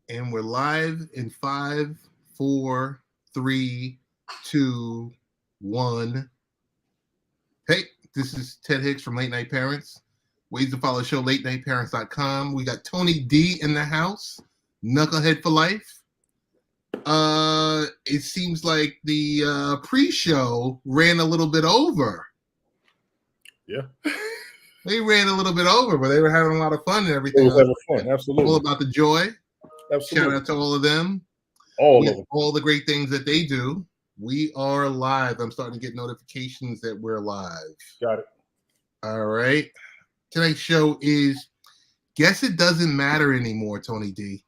And we're live in 5, 4, 3, 2, 1. Hey, this is Ted Hicks from Late Night Parents. Ways to follow the show, latenightparents.com. We got Tony D in the house, Knucklehead for life. It seems like the pre-show ran a little bit over. Yeah. They ran a little bit over, but they were having a lot of fun and everything. It was having fun, absolutely. All about the joy. Absolutely. Shout out to all of them. All of them. All the great things that they do. We are live. I'm starting to get notifications that we're live. Got it. All right. Tonight's show is Guess It Doesn't Matter Anymore, Tony D.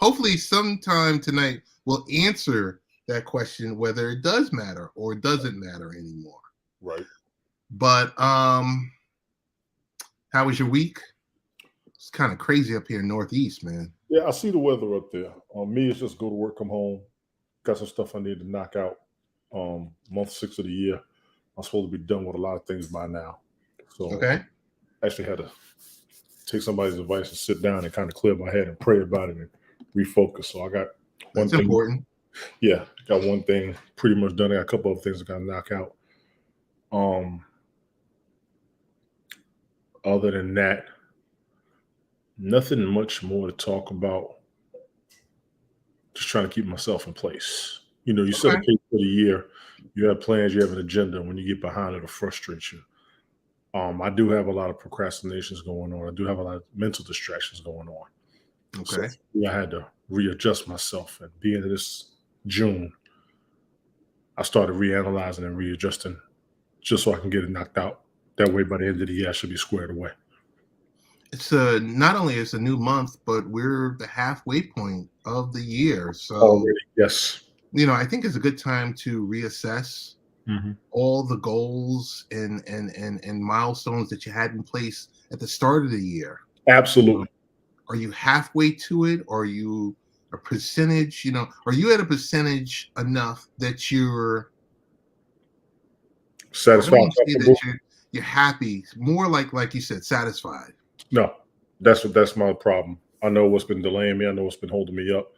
Hopefully sometime tonight we'll answer that question, whether it does matter or it doesn't matter anymore. Right. But how was your week? It's kind of crazy up here in Northeast, man. Yeah, I see the weather up there. Me, it's just go to work, come home. Got some stuff I need to knock out. Month 6 of the year. I'm supposed to be done with a lot of things by now. So okay. I actually had to take somebody's advice and sit down and kind of clear my head and pray about it and refocus. So I got one That's thing. Important. Yeah, got one thing pretty much done. I got a couple of things I got to knock out. Other than that, nothing much more to talk about. Just trying to keep myself in place. You know, you set a pace for the year. You have plans. You have an agenda. When you get behind it, it'll frustrate you. I do have a lot of procrastinations going on. I do have a lot of mental distractions going on. Okay. So I had to readjust myself. And being this June, I started reanalyzing and readjusting just so I can get it knocked out. That way, by the end of the year, I should be squared away. It's not only it's a new month, but we're the halfway point of the year. So already, yes. You know, I think it's a good time to reassess all the goals and milestones that you had in place at the start of the year. Absolutely. Are you halfway to it? Or are you a percentage? You know, are you at a percentage enough that you're satisfied? You're happy, more like you said, satisfied. No, that's my problem. I know what's been delaying me. I know what's been holding me up.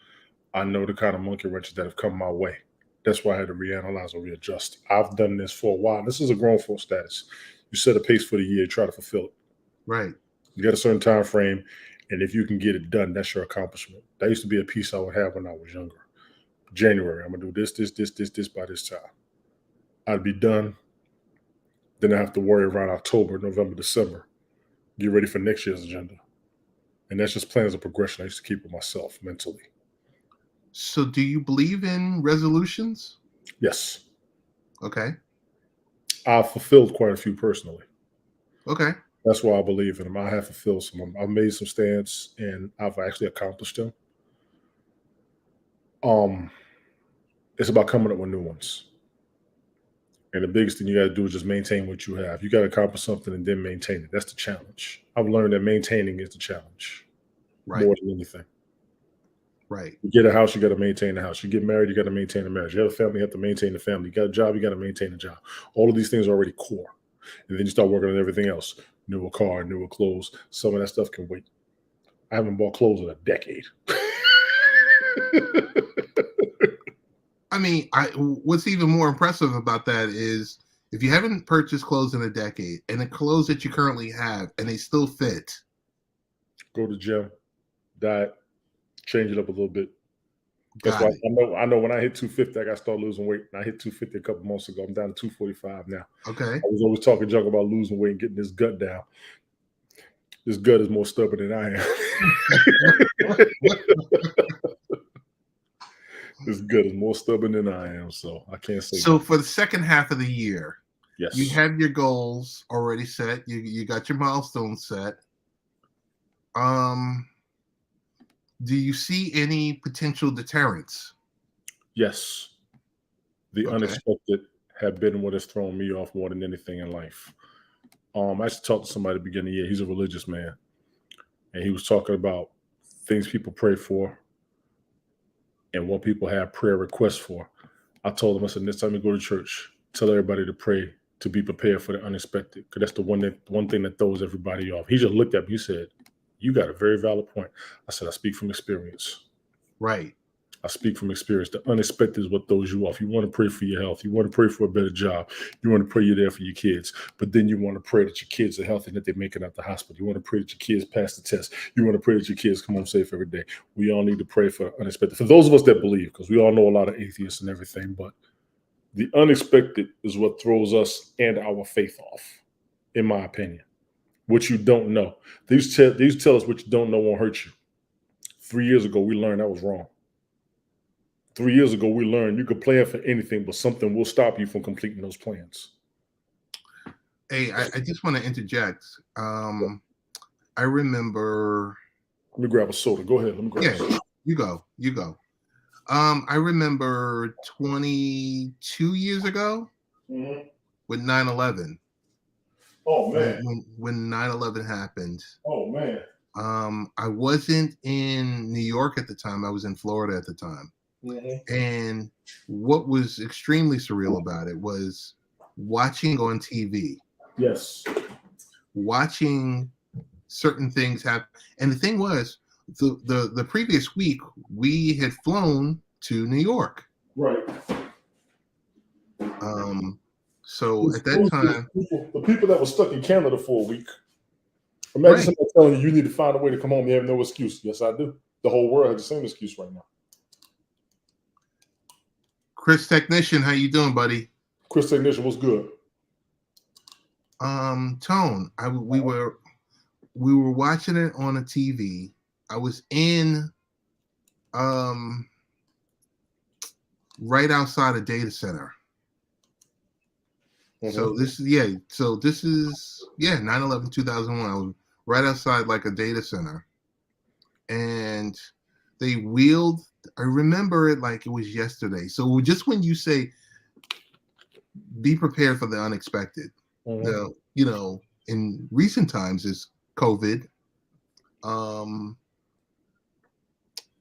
I know the kind of monkey wrenches that have come my way. That's why I had to reanalyze and readjust. I've done this for a while. This is a grown folk status. You set a pace for the year, try to fulfill it. Right. You got a certain time frame, and if you can get it done, that's your accomplishment. That used to be a piece I would have when I was younger. January, I'm gonna do this by this time. I'd be done. Then I have to worry around October, November, December. Get ready for next year's agenda. And that's just plans of progression I used to keep with myself mentally. So do you believe in resolutions? Yes. Okay. I've fulfilled quite a few personally. Okay. That's why I believe in them. I have fulfilled some. I've made some stands and I've actually accomplished them. It's about coming up with new ones. And the biggest thing you got to do is just maintain what you have. You got to accomplish something and then maintain it. That's the challenge. I've learned that maintaining is the challenge more than anything. Right. You get a house, you got to maintain the house. You get married, you got to maintain the marriage. You have a family, you have to maintain the family. You got a job, you got to maintain the job. All of these things are already core. And then you start working on everything else. Newer car, newer clothes. Some of that stuff can wait. I haven't bought clothes in a decade. I mean, what's even more impressive about that is if you haven't purchased clothes in a decade and the clothes that you currently have and they still fit. Go to the gym, diet, change it up a little bit. That's why I know when I hit 250, I got to start losing weight. And I hit 250 a couple months ago. I'm down to 245 now. Okay. I was always talking junk about losing weight and getting this gut down. This gut is more stubborn than I am. This gut is more stubborn than I am, so I can't say. So for the second half of the year, yes, you have your goals already set. You got your milestones set. Do you see any potential deterrents? Yes. The unexpected have been what has thrown me off more than anything in life. I actually talked to somebody at the beginning of the year. He's a religious man. And he was talking about things people pray for and what people have prayer requests for. I told him, I said, next time you go to church, tell everybody to pray to be prepared for the unexpected, because that's the one thing that throws everybody off. He just looked at me. He said, "You got a very valid point." I said, "I speak from experience." Right. I speak from experience. The unexpected is what throws you off. You want to pray for your health. You want to pray for a better job. You want to pray you're there for your kids. But then you want to pray that your kids are healthy and that they make it out the hospital. You want to pray that your kids pass the test. You want to pray that your kids come home safe every day. We all need to pray for unexpected. For those of us that believe, because we all know a lot of atheists and everything, but the unexpected is what throws us and our faith off, in my opinion. What you don't know. These tell us what you don't know won't hurt you. 3 years ago, we learned that was wrong. 3 years ago, we learned you could plan for anything, but something will stop you from completing those plans. Hey, I just want to interject. I remember. Let me grab a soda. Go ahead. Let me grab a soda. You go. I remember 22 years ago with 9/11. Oh, man. When 9/11 happened. Oh, man. I wasn't in New York at the time. I was in Florida at the time. And what was extremely surreal about it was watching on TV. Yes. Watching certain things happen. And the thing was, the previous week, we had flown to New York. Right. So at that time, the people that were stuck in Canada for a week, imagine somebody telling you need to find a way to come home. You have no excuse. Yes, I do. The whole world has the same excuse right now. Chris Technician, how you doing, buddy? Chris Technician, what's good? Tone, we were watching it on a TV. I was in right outside a data center. So this is 9/11 2001. I was right outside like a data center, and they wheeled. I remember it like it was yesterday. So just when you say be prepared for the unexpected, in recent times is COVID.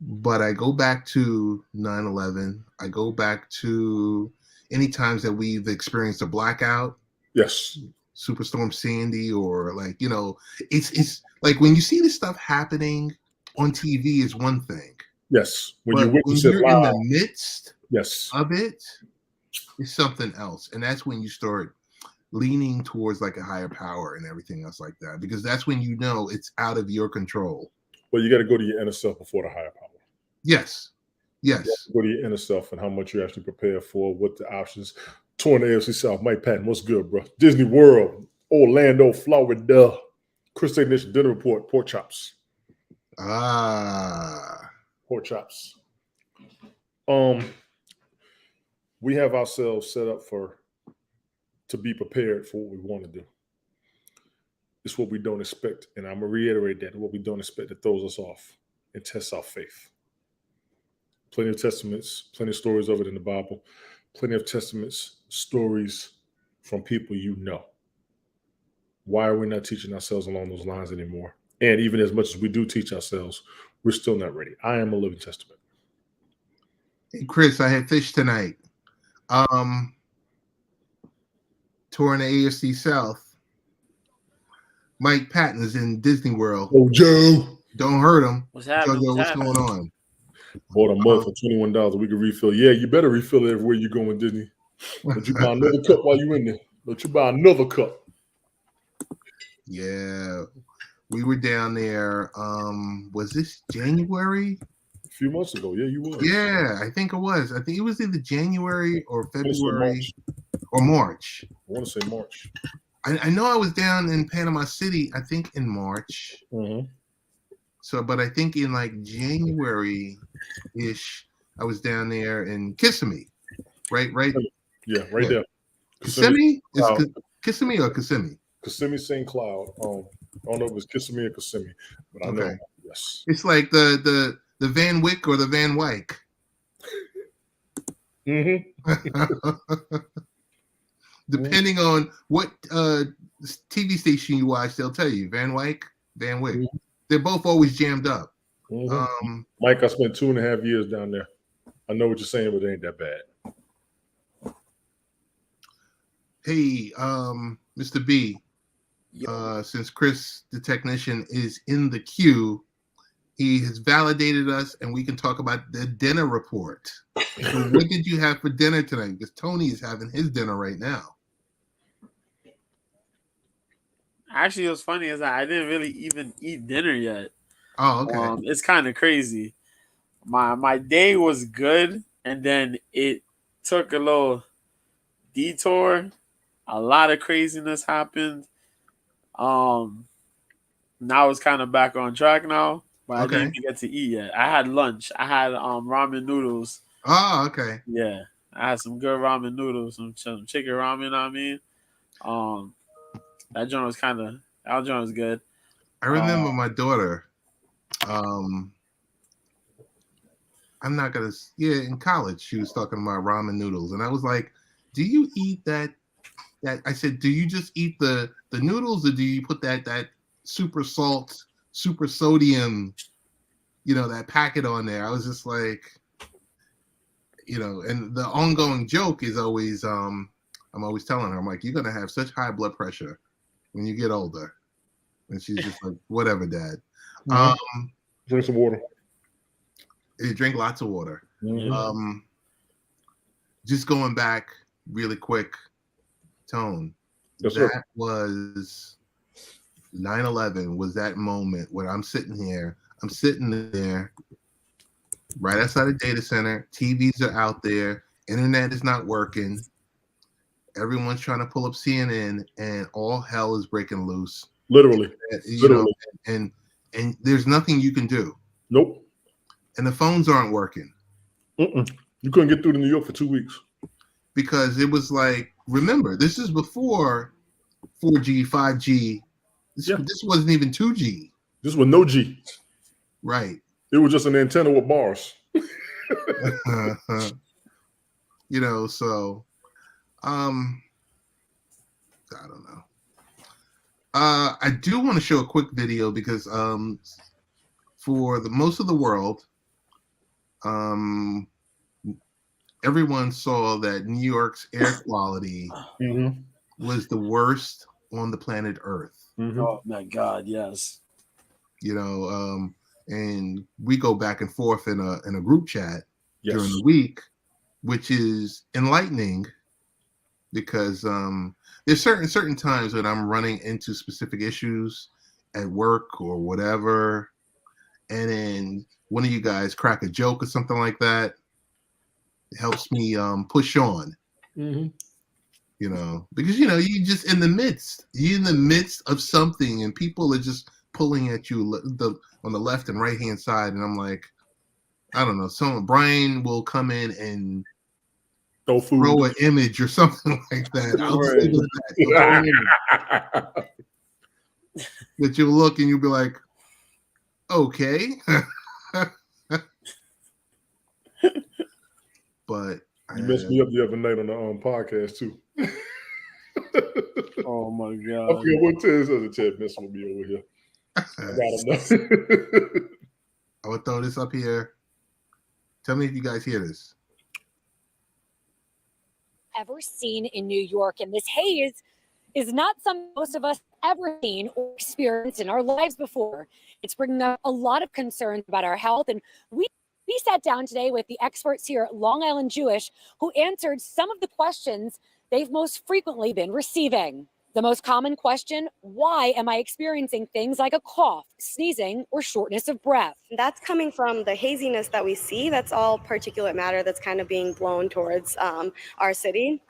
But I go back to 9/11. I go back to any times that we've experienced a blackout. Yes. Superstorm Sandy, or it's like when you see this stuff happening on TV is one thing. Yes. When you're in the midst of it, it's something else. And that's when you start leaning towards like a higher power and everything else like that, because that's when you know it's out of your control. Well, you got to go to your inner self before the higher power. Yes. Go to your inner self and how much you actually prepare for, what the options. Touring the AFC South. Mike Patton, what's good, bro? Disney World, Orlando, Florida. Chris Technician, dinner report, pork chops. Pork chops. We have ourselves set up to be prepared for what we want to do. It's what we don't expect. And I'm going to reiterate that. What we don't expect that throws us off and tests our faith. Plenty of testaments, plenty of stories of it in the Bible. Plenty of testaments, stories from people you know. Why are we not teaching ourselves along those lines anymore? And even as much as we do teach ourselves, we're still not ready. I am a living testament. Hey, Chris, I had fish tonight. Touring the AFC South. Mike Patton is in Disney World. Oh, Joe. Don't hurt him. What's happening? Jojo, what's going on? Bought a mug for $21 a week of refill. Yeah, you better refill it everywhere you go in Disney. Don't you buy another cup while you in there. Don't you buy another cup. Yeah. We were down there. Was this January? A few months ago. Yeah, you were. Yeah, I think it was. I think it was either January or February or March. I want to say March. I know I was down in Panama City, I think in March. Mm-hmm. So, but I think in like January-ish, I was down there in Kissimmee, right? Yeah, right there. Kissimmee? Is Kissimmee or Kissimmee? Kissimmee, St. Cloud. I don't know if it's Kissimmee or Kissimmee, but I know. Yes. It's like the Van Wyck or the Van Wyck. Mm-hmm. Depending on what TV station you watch, they'll tell you Van Wyck, Van Wyck. Mm-hmm. They're both always jammed up. Mm-hmm. Mike, I spent 2.5 years down there. I know what you're saying, but it ain't that bad. Hey, Mr. B, Yo, since Chris, the technician, is in the queue, he has validated us and we can talk about the dinner report. So what did you have for dinner tonight? Because Tony is having his dinner right now. Actually, what's funny is that I didn't really even eat dinner yet. Oh, okay. It's kind of crazy. My day was good, and then it took a little detour. A lot of craziness happened. Um, Now it's kind of back on track now, but I didn't Okay. even get to eat yet. I had lunch. I had ramen noodles. Oh, okay. Yeah, I had some good ramen noodles, some chicken ramen. I mean, um, that joint was that joint was good. I Uh, remember my daughter. Um, I'm not gonna. Yeah, in college, she was talking about ramen noodles, and I was like, "Do you eat that?" That I said, "Do you just eat the noodles, or do you put that super salt, super sodium, that packet on there?" I was just like, and the ongoing joke is always, I'm always telling her, I'm like, "You're gonna have such high blood pressure when you get older," and she's just like, "Whatever, Dad." Mhm. Um, Drink some water. you drink lots of water. Mhm. Um, just going back really quick, Tone. Yes, sir. That was 9/11 was that moment when I'm sitting there right outside a data center, TVs are out there, internet is not working, everyone's trying to pull up CNN, and all hell is breaking loose. Literally. You know, Literally. and there's nothing you can do, Nope. and the phones aren't working Mm-mm. You couldn't get through to New York for 2 weeks. because it was like, remember, this is before 4G, 5G. Yeah. This wasn't even 2G, This was no G. right? It was just an antenna with bars. So I don't know. I do want to show a quick video because for the most of the world, um, everyone saw that New York's air quality Mm-hmm. was the worst on the planet Earth. Mm-hmm. oh my God, yes. And we go back and forth in a group chat during Yes. the week, which is enlightening because there's certain times when I'm running into specific issues at work or whatever, and then one of you guys crack a joke or something like that. It helps me push on, Mm-hmm. because you're in the midst of something, and people are just pulling at you on the left and right hand side, and I'm like, I don't know, Brian will come in and Throw food. throw an image or something like that. I'll just leave Right. it at that. He'll throw an image that you'll look and you'll be like, okay. But You messed me up the other night on the podcast too. Oh my I God. forget what Ted says. Ted messing with me over here. I got him. I will throw this up here. Tell me if you guys hear this. Ever seen in New York, and this haze is not something most of us ever seen or experienced in our lives before. It's bringing up a lot of concerns about our health, and we sat down today with the experts here at Long Island Jewish who answered some of the questions they've most frequently been receiving. The most common question, why am I experiencing things like a cough, sneezing, or shortness of breath? That's coming from the haziness that we see. That's all particulate matter that's kind of being blown towards our city.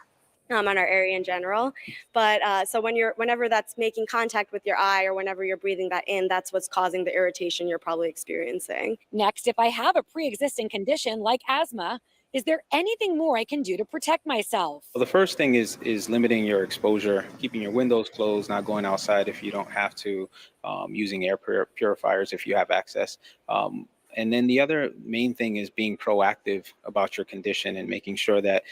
On our area in general, but so whenever that's making contact with your eye or whenever you're breathing that in, that's what's causing the irritation you're probably experiencing. Next, if I have a pre-existing condition like asthma, is there anything more I can do to protect myself? Well, the first thing is limiting your exposure, keeping your windows closed, not going outside if you don't have to, using air purifiers if you have access. And then the other main thing is being proactive about your condition and making sure that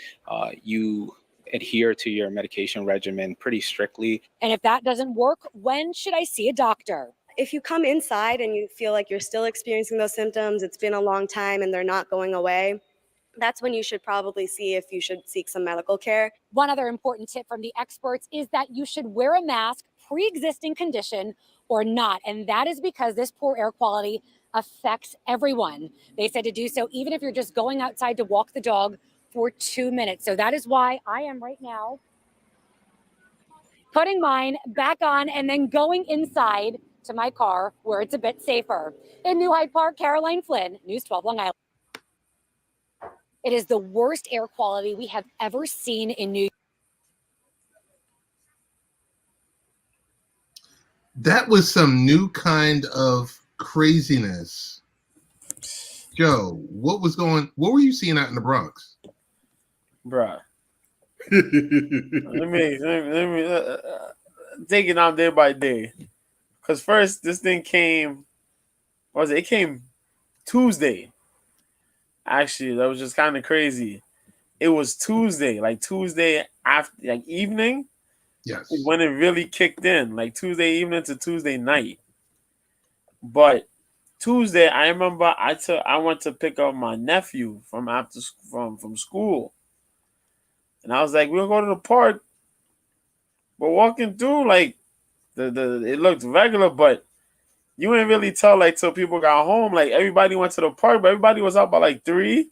you adhere to your medication regimen pretty strictly. And if that doesn't work, when should I see a doctor? If you come inside and you feel like you're still experiencing those symptoms, it's been a long time and they're not going away, that's when you should probably see if you should seek some medical care. One other important tip from the experts is that you should wear a mask, pre-existing condition or not. And that is because this poor air quality affects everyone. They said to do so even if you're just going outside to walk the dog for 2 minutes. So that is why I am right now putting mine back on and then going inside to my car where it's a bit safer. In New Hyde Park, Caroline Flynn, News 12 Long Island. It is the worst air quality we have ever seen in New York. That was some new kind of craziness. Joe, what were you seeing out in the Bronx? Bruh. let me take it on day by day. Because first, this thing came, what was it? It came Tuesday. Actually, that was just kind of crazy. It was Tuesday after, like evening, Yes. when it really kicked in, like Tuesday evening to Tuesday night. But Tuesday, I remember I went to pick up my nephew from school, and I was like, we'll go to the park. We're walking through, like it looked regular, but you ain't really tell like till people got home. Like everybody went to the park, but everybody was out by like 3,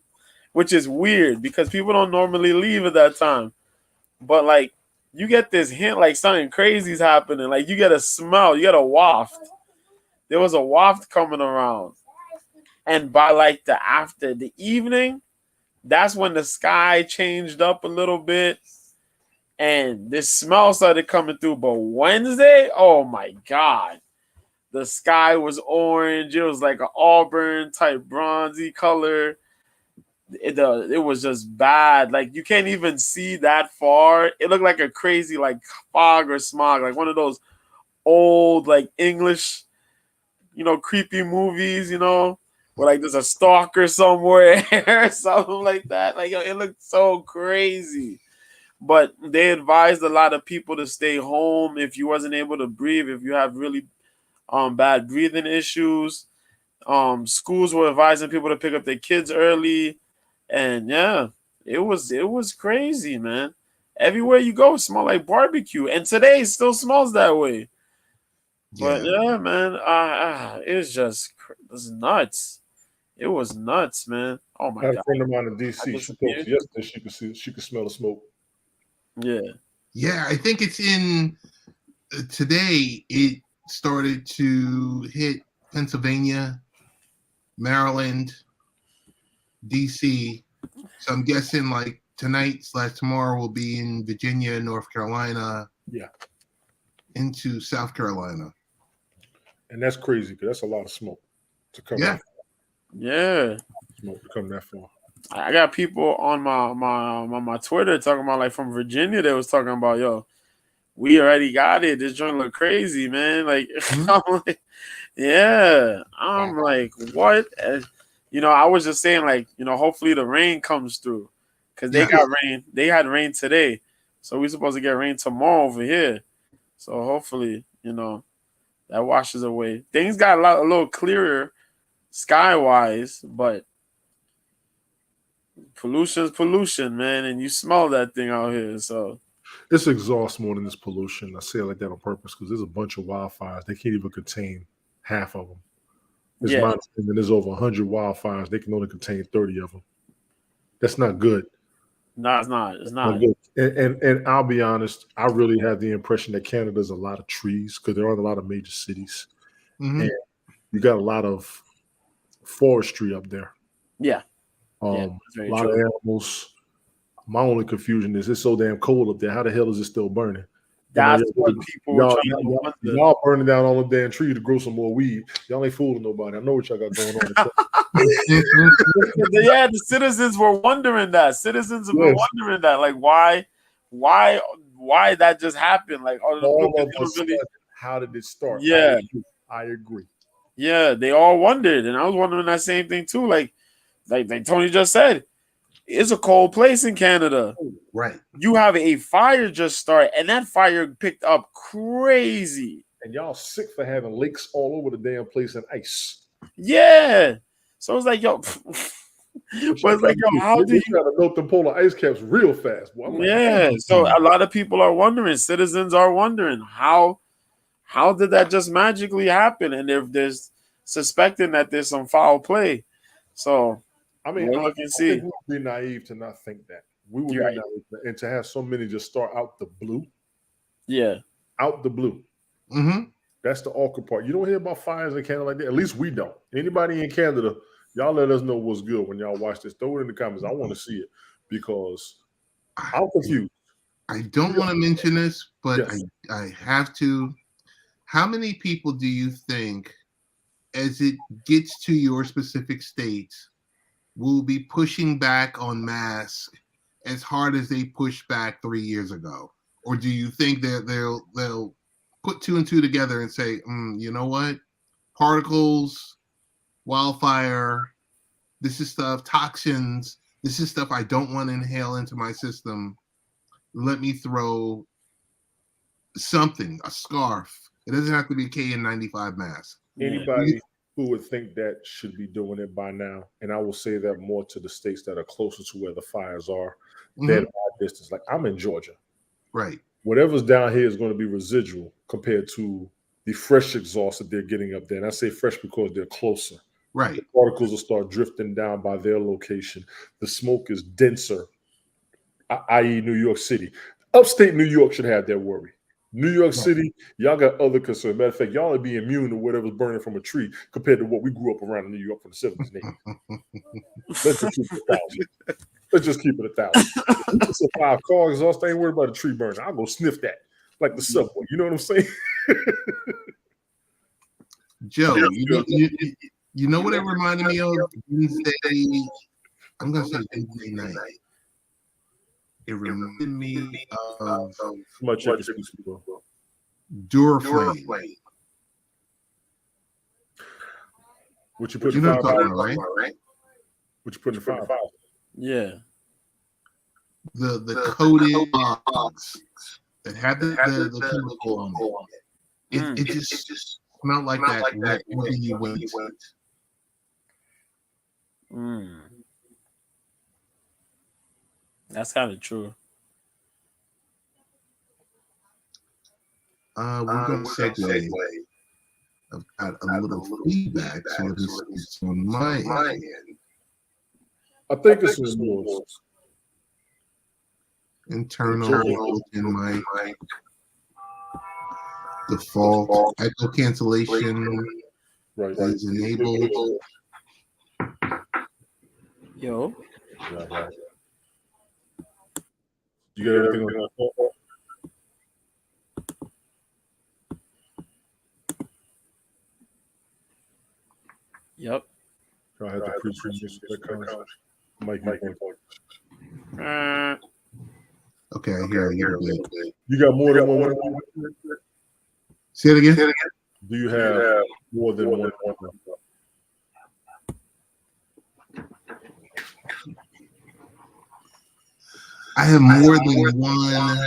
which is weird because people don't normally leave at that time. But like you get this hint like something crazy's happening. Like you get a smell, you get a waft. There was a waft coming around. And by like after the evening, that's when the sky changed up a little bit. And this smell started coming through. But Wednesday, oh my God. The sky was orange. It was like an auburn type bronzy color. It was just bad. Like you can't even see that far. It looked like a crazy like fog or smog, like one of those old like English, creepy movies, where like there's a stalker somewhere or something like that. Like it looked so crazy. But they advised a lot of people to stay home if you wasn't able to breathe, if you have really bad breathing issues. Schools were advising people to pick up their kids early. And yeah, it was crazy, man. Everywhere you go, it smelled like barbecue. And today it still smells that way. But yeah, man, it was nuts. It was nuts, man. Oh my I had God. a friend of mine in DC. She told me yesterday she could smell the smoke. Yeah. Yeah, I think it's in today. It started to hit Pennsylvania, Maryland, DC. So I'm guessing like tonight/tomorrow will be in Virginia, North Carolina. Yeah. Into South Carolina. And that's crazy because that's a lot of smoke to come. Yeah. Yeah. Smoke to come that far. I got people on my Twitter talking about like from Virginia. They was talking about, yo, we already got it. This joint look crazy, man. Like, I'm like, yeah. I'm like, what? I was just saying, like, hopefully the rain comes through because they got rain. They had rain today, so we're supposed to get rain tomorrow over here. So hopefully, that washes away. Things got a little clearer sky-wise, but pollution's pollution, man, and you smell that thing out here. So it's exhaust more than this pollution. I say it like that on purpose because there's a bunch of wildfires. They can't even contain half of them. There's over 100 wildfires. They can only contain 30 of them. That's not good. No, it's not. It's not. And I'll be honest, I really have the impression that Canada's a lot of trees because there aren't a lot of major cities. Mm-hmm. And you got a lot of forestry up there. Yeah. A lot of animals. My only confusion is it's so damn cold up there. How the hell is it still burning? That's what people were trying to wonder. Y'all burning down all the damn trees to grow some more weed. Y'all ain't fooling nobody. I know what y'all got going on. Yeah, the citizens were wondering that. Citizens have been wondering that. Like, why that just happened? Like, how did it start? Yeah. I agree. Yeah, they all wondered. And I was wondering that same thing too. Like Tony just said, it's a cold place in Canada. Right. You have a fire just start, and that fire picked up crazy. And y'all sick for having lakes all over the damn place and ice. Yeah. So it's like, yo, But it's like, yo, how do you try to melt the polar ice caps real fast? Boy. I'm like, yeah, so a lot of people are wondering, citizens are wondering how did that just magically happen? And if there's suspecting that there's some foul play. So I mean, we'll I look and see. think we would be naive to not think that. We would be Right. naive, and to have so many just start out the blue. Yeah. Out the blue. Mm-hmm. That's the awkward part. You don't hear about fires in Canada like that. At least we don't. Anybody in Canada, y'all let us know what's good when y'all watch this. Throw it in the comments. I want to see it because I'm confused. I don't want to mention this, but Yes. I have to. How many people do you think, as it gets to your specific states, will be pushing back on masks as hard as they pushed back 3 years ago? Or do you think that they'll put two and two together and say, you know what? Particles, wildfire, this is stuff, toxins, this is stuff I don't want to inhale into my system. Let me throw something, a scarf. It doesn't have to be a KN95 mask. Anybody who would think that should be doing it by now, and I will say that more to the states that are closer to where the fires are than my distance. Like I'm in Georgia. Right. Whatever's down here is going to be residual compared to the fresh exhaust that they're getting up there. And I say fresh because they're closer. Right. The particles will start drifting down by their location. The smoke is denser, i.e. New York City. Upstate New York should have their worry. New York City, y'all got other concerns. Matter of fact, y'all would be immune to whatever's burning from a tree compared to what we grew up around in New York from the 70s and 80s. Let's just keep it 1,000. Let's just keep it 1,000. If it's a car exhaust, I ain't worried about a tree burning. I'll go sniff that like the subway. You know what I'm saying? Joe, you know what it reminded me of? Wednesday, I'm going to say Wednesday night. It reminded me of Duraflame. What you put You in know fire? what I'm talking about, right? What you put in fire? Yeah. The coated box that had the chemical on it. It just smelled like that wherever you went. That's kind of true. We're going to segue. I've got a little feedback, so let me see what's on my end. I think this was yours. Internal in my default echo cancellation is enabled. Yo. You got everything on your phone? Yep. I had to pre-choose that comes. Mike, Okay, I hear you. You got more than one. Say it again. Do you have more than one? I have more than one.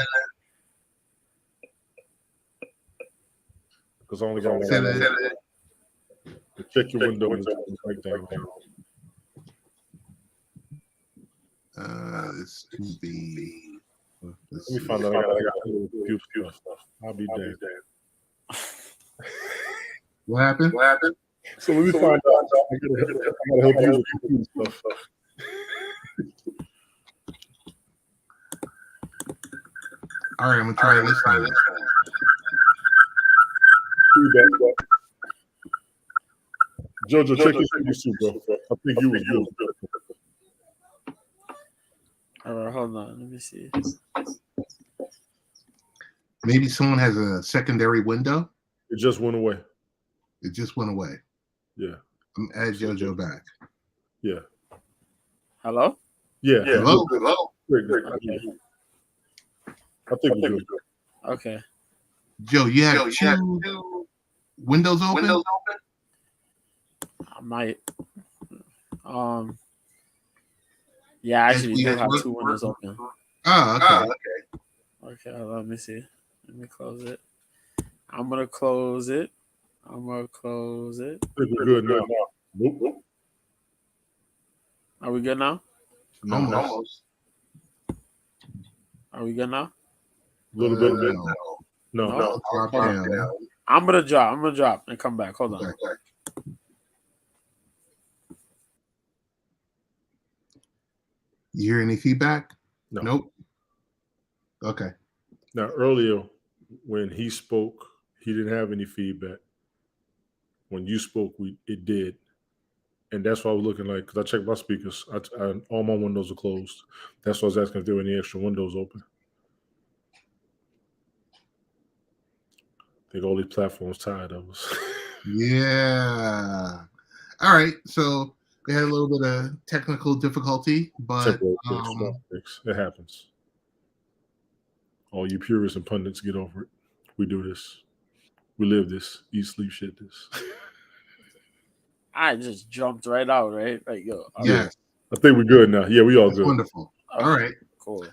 Because I only got one. Check your window. Right down. This could be. Let me find out. I got a few stuff. I'll be damned. What happened? So let me find out. I gotta help you with computer stuff. All right, I'm gonna try this one. Jojo, check this too, bro. I think you was good. All right, hold on. Let me see. Maybe someone has a secondary window. It just went away. It just went away. Yeah. I'm add JoJo back. Yeah. Hello? Yeah. Hello. Great. Okay. I think we're good. Okay. Joe, you have two windows open? I might. Yeah, I actually do have two windows open. Oh, okay. Okay, let me see. Let me close it. I'm gonna close it. I think we're good now. Nope. Are we good now? No, Almost. Are we good now? a little bit. No. No. No? Drop Hold down. on. I'm gonna drop and come back. Hold on. Okay. You hear any feedback? No. Nope. Okay. Now, earlier when he spoke, he didn't have any feedback. When you spoke, it did. And that's why I was looking like, because I checked my speakers. All my windows are closed. That's why I was asking if there were any extra windows open. I think all these platforms tired of us. Yeah. All right. So we had a little bit of technical difficulty, but Small fix. It happens. All you purists and pundits, get over it. We do this. We live this. Eat, sleep, shit this. I just jumped right out, right? Like, yo. yes. I think we're good now. Yeah, we all That's good. wonderful. Okay, All right. cool.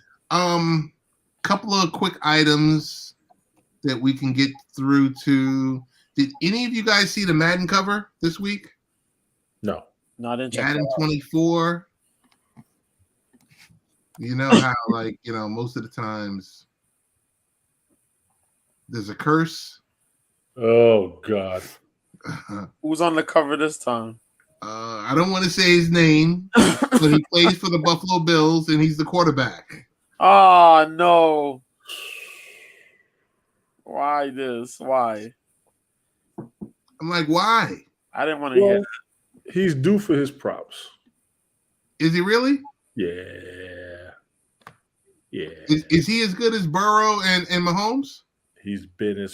Couple of quick items that we can get through to. Did any of you guys see the Madden cover this week? No. Not in check. Madden 24. You know how, like, most of the times there's a curse. Oh, God. Who's on the cover this time? I don't want to say his name, but he plays for the Buffalo Bills and he's the quarterback. Oh, no. Why this? Why? I'm like, why? I didn't want to hear that. He's due for his props. Is he really? Yeah. Yeah. Is he as good as Burrow and Mahomes? He's been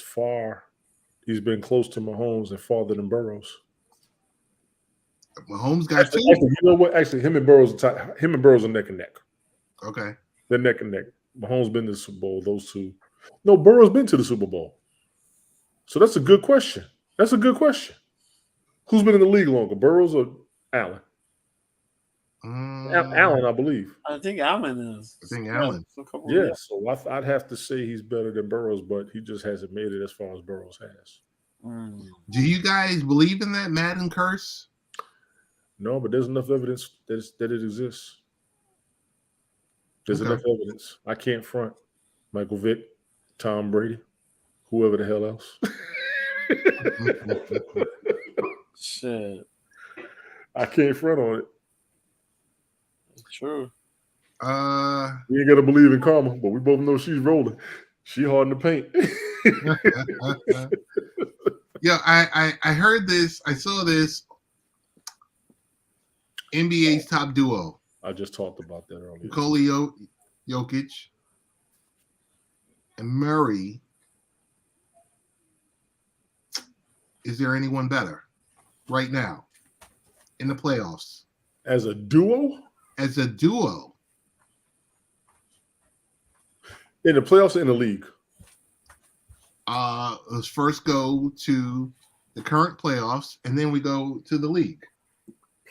he's been close to Mahomes and farther than Burrows. Mahomes got two. Actually, you know what? Actually, him and Burrows are neck and neck. Okay. They're neck and neck. Mahomes been to the Super Bowl. Those two. No, Burrow's been to the Super Bowl. So that's a good question. Who's been in the league longer, Burrows or Allen? Allen, I believe. I think Allen is. I think Allen. Yeah, so I'd have to say he's better than Burrows, but he just hasn't made it as far as Burrows has. Do you guys believe in that Madden curse? No, but there's enough evidence that it exists. There's enough evidence. I can't front Michael Vick, Tom Brady, whoever the hell else. Shit. I can't front on it. True. We ain't got to believe in karma, but we both know she's rolling. She hard in the paint. Yeah, I heard this. I saw this. NBA's top duo. I just talked about that earlier. Nikola Jokic and Murray. Is there anyone better right now in the playoffs? As a duo? As a duo. In the playoffs or in the league? Let's first go to the current playoffs, and then we go to the league.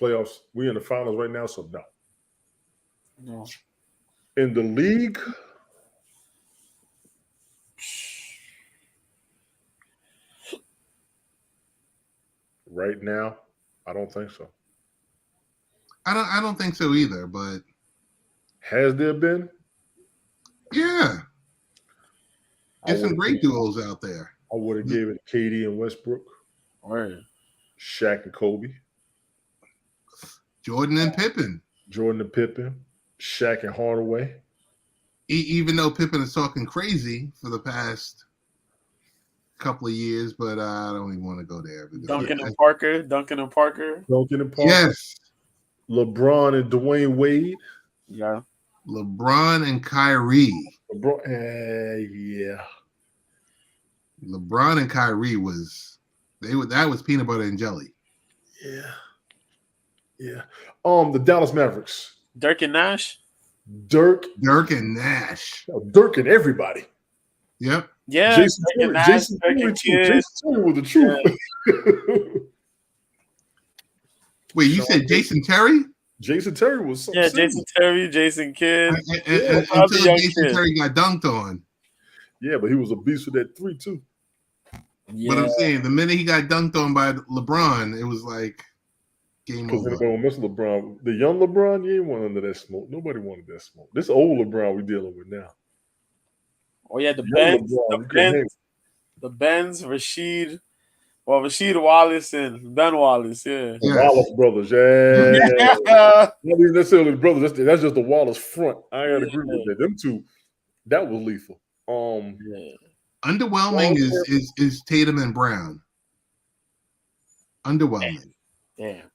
Playoffs. We in the finals right now, so no. No. In the league, right now, I don't think so. I don't think so either, but has there been? Yeah. There's some great duos out there. I would have gave it KD and Westbrook. Right. Shaq and Kobe. Jordan and Pippen. Shaq and Hardaway. Even though Pippen is talking crazy for the past couple of years, but I don't even want to go there. Duncan and Parker. Yes. LeBron and Dwayne Wade. Yeah. LeBron and Kyrie. Yeah. LeBron and Kyrie that was peanut butter and jelly. Yeah. The Dallas Mavericks. Dirk and Nash. Dirk and Nash. Dirk and everybody. Yep. Yeah. Jason Terry was the truth. Yeah. Wait, you said Jason Terry? Jason Terry was something. Yeah, Jason Terry, Jason Kidd. Until Jason Terry got dunked on. Yeah, but he was a beast with that 3 too. Yeah. But I'm saying the minute he got dunked on by LeBron, it was like, game Because over. anybody won't miss LeBron. The young LeBron, you ain't want under that smoke. Nobody wanted that smoke. This old LeBron we dealing with now. Oh yeah, the Young Benz, LeBron, you couldn't hang. the Benz, Rasheed Wallace and Ben Wallace. Yeah. The Yes. Wallace brothers, Mhm. yeah. Not even necessarily brothers. That's just the Wallace front. I gotta agree with that. Them two, that was lethal. Yeah. Underwhelming is Tatum and Brown. Underwhelming. Damn.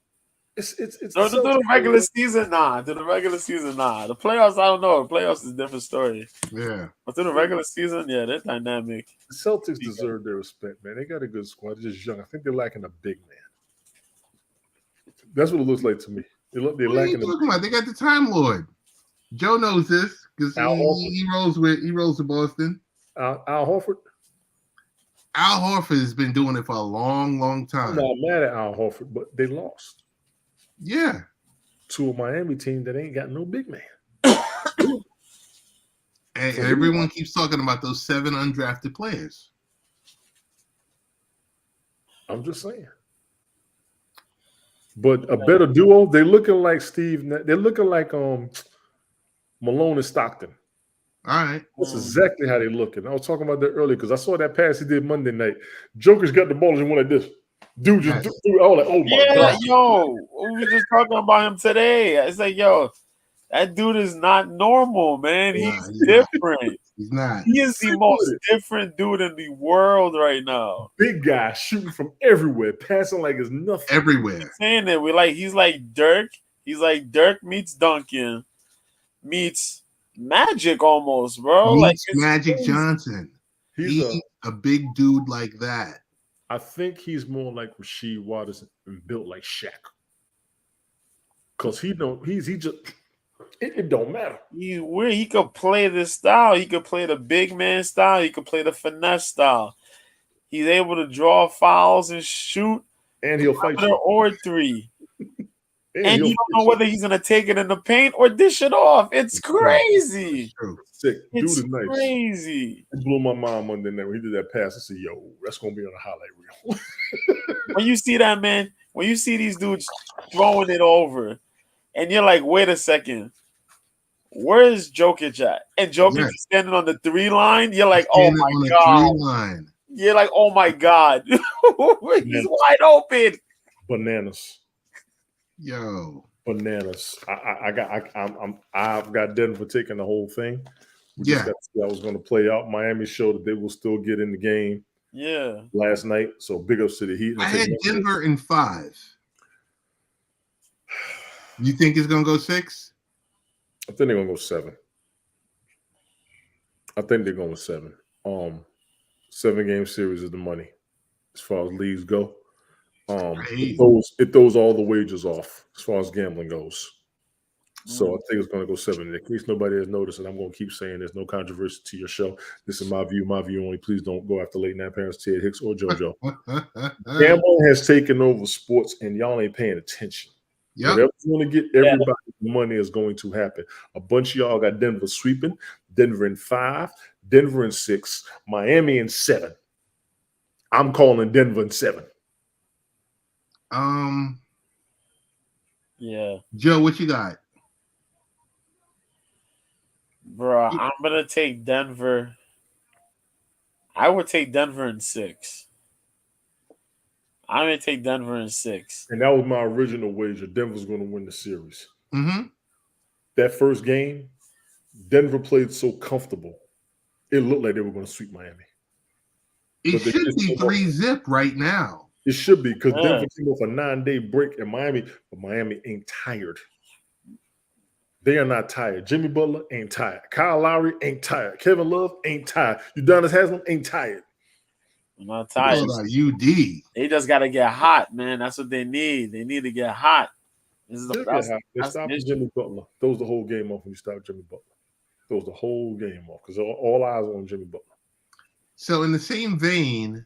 It's So to the regular season, nah. To the regular season, nah. The playoffs, I don't know. The playoffs is a different story. Yeah. But to the regular season, yeah, they're dynamic. The Celtics deserve their respect, man. They got a good squad. They're just young. I think they're lacking a big man. That's what it looks like to me. They're What are you lacking. talking about? They got the Time Lord. Joe knows this because he rolls with Boston. Al Horford. Al Horford has been doing it for a long, long I'm time. not mad at Al Horford, but they lost Yeah. to a Miami team that ain't got no big man. And everyone keeps talking about those 7 undrafted players. I'm just saying. But a better duo, they're looking like they're looking like Malone and Stockton. All right. That's exactly how they're looking. I was talking about that earlier because I saw that pass he did Monday night. Joker's got the ball and went like this. Dude just threw it all like, oh my God. Yo, we were just talking about him today. It's like, yo, that dude is not normal, man. He's different. He's not. He is the most different dude in the world right now. Big guy shooting from everywhere, passing like it's nothing. Everywhere. Saying that he's like Dirk. He's like Dirk meets Duncan meets Magic almost, bro. Meets like Magic crazy. Johnson. He's a big dude like that. I think he's more like Rasheed Wallace and built like Shaq. Cause he just it don't matter. He could play this style. He could play the big man style. He could play the finesse style. He's able to draw fouls and shoot. And he'll fight you. Or 3. And you don't know you. whether he's gonna take it in the paint or dish it off. It's crazy. Sick. It's Dude is nice. crazy. It blew my mind Monday night when he did that pass. I said, yo, that's gonna be on a highlight reel. When you see that, man, when you see these dudes throwing it over, and you're like, wait a second, where is Jokic at? And Jokic is standing on the 3 line. You're like, oh my God. You're like, oh my God. He's wide open. Bananas. Yo. Bananas. I've got Denver taking the whole thing. We just got to see how it was going to play out. Miami showed that they will still get in the game. Yeah. Last night. So big ups to the Heat. I had Denver in 5. You think it's gonna go 6? I think they're gonna go 7. I think they're going 7. 7-game series is the money as far as leagues go. It throws all the wagers off as far as gambling goes. So I think it's going to go 7. In case nobody has noticed, and I'm going to keep saying there's no controversy to your show. This is my view only. Please don't go after late night parents, Ted Hicks or JoJo. Gambling has taken over sports, and y'all ain't paying attention. Yep. Whatever's going to get everybody money is going to happen. A bunch of y'all got Denver sweeping, Denver in 5, Denver in 6, Miami in 7. I'm calling Denver in 7. Yeah. Joe, what you got? Bro, I'm gonna take Denver. I would take Denver in 6. I'm gonna take Denver in 6. And that was my original wager. Denver's going to win the series. Mm-hmm. That first game, Denver played so comfortable. It looked like they were going to sweep Miami. It should be 3-0 right now. It should be because Denver came off a 9-day break in Miami, but Miami ain't tired. They are not tired. Jimmy Butler ain't tired. Kyle Lowry ain't tired. Kevin Love ain't tired. Udonis Haslem ain't tired. I'm not tired. UD. They just got to get hot, man. That's what they need. They need to get hot. This is They stopped Jimmy Butler. Throws the whole game off when you stop Jimmy Butler. Throws the whole game off because all eyes are on Jimmy Butler. So in the same vein,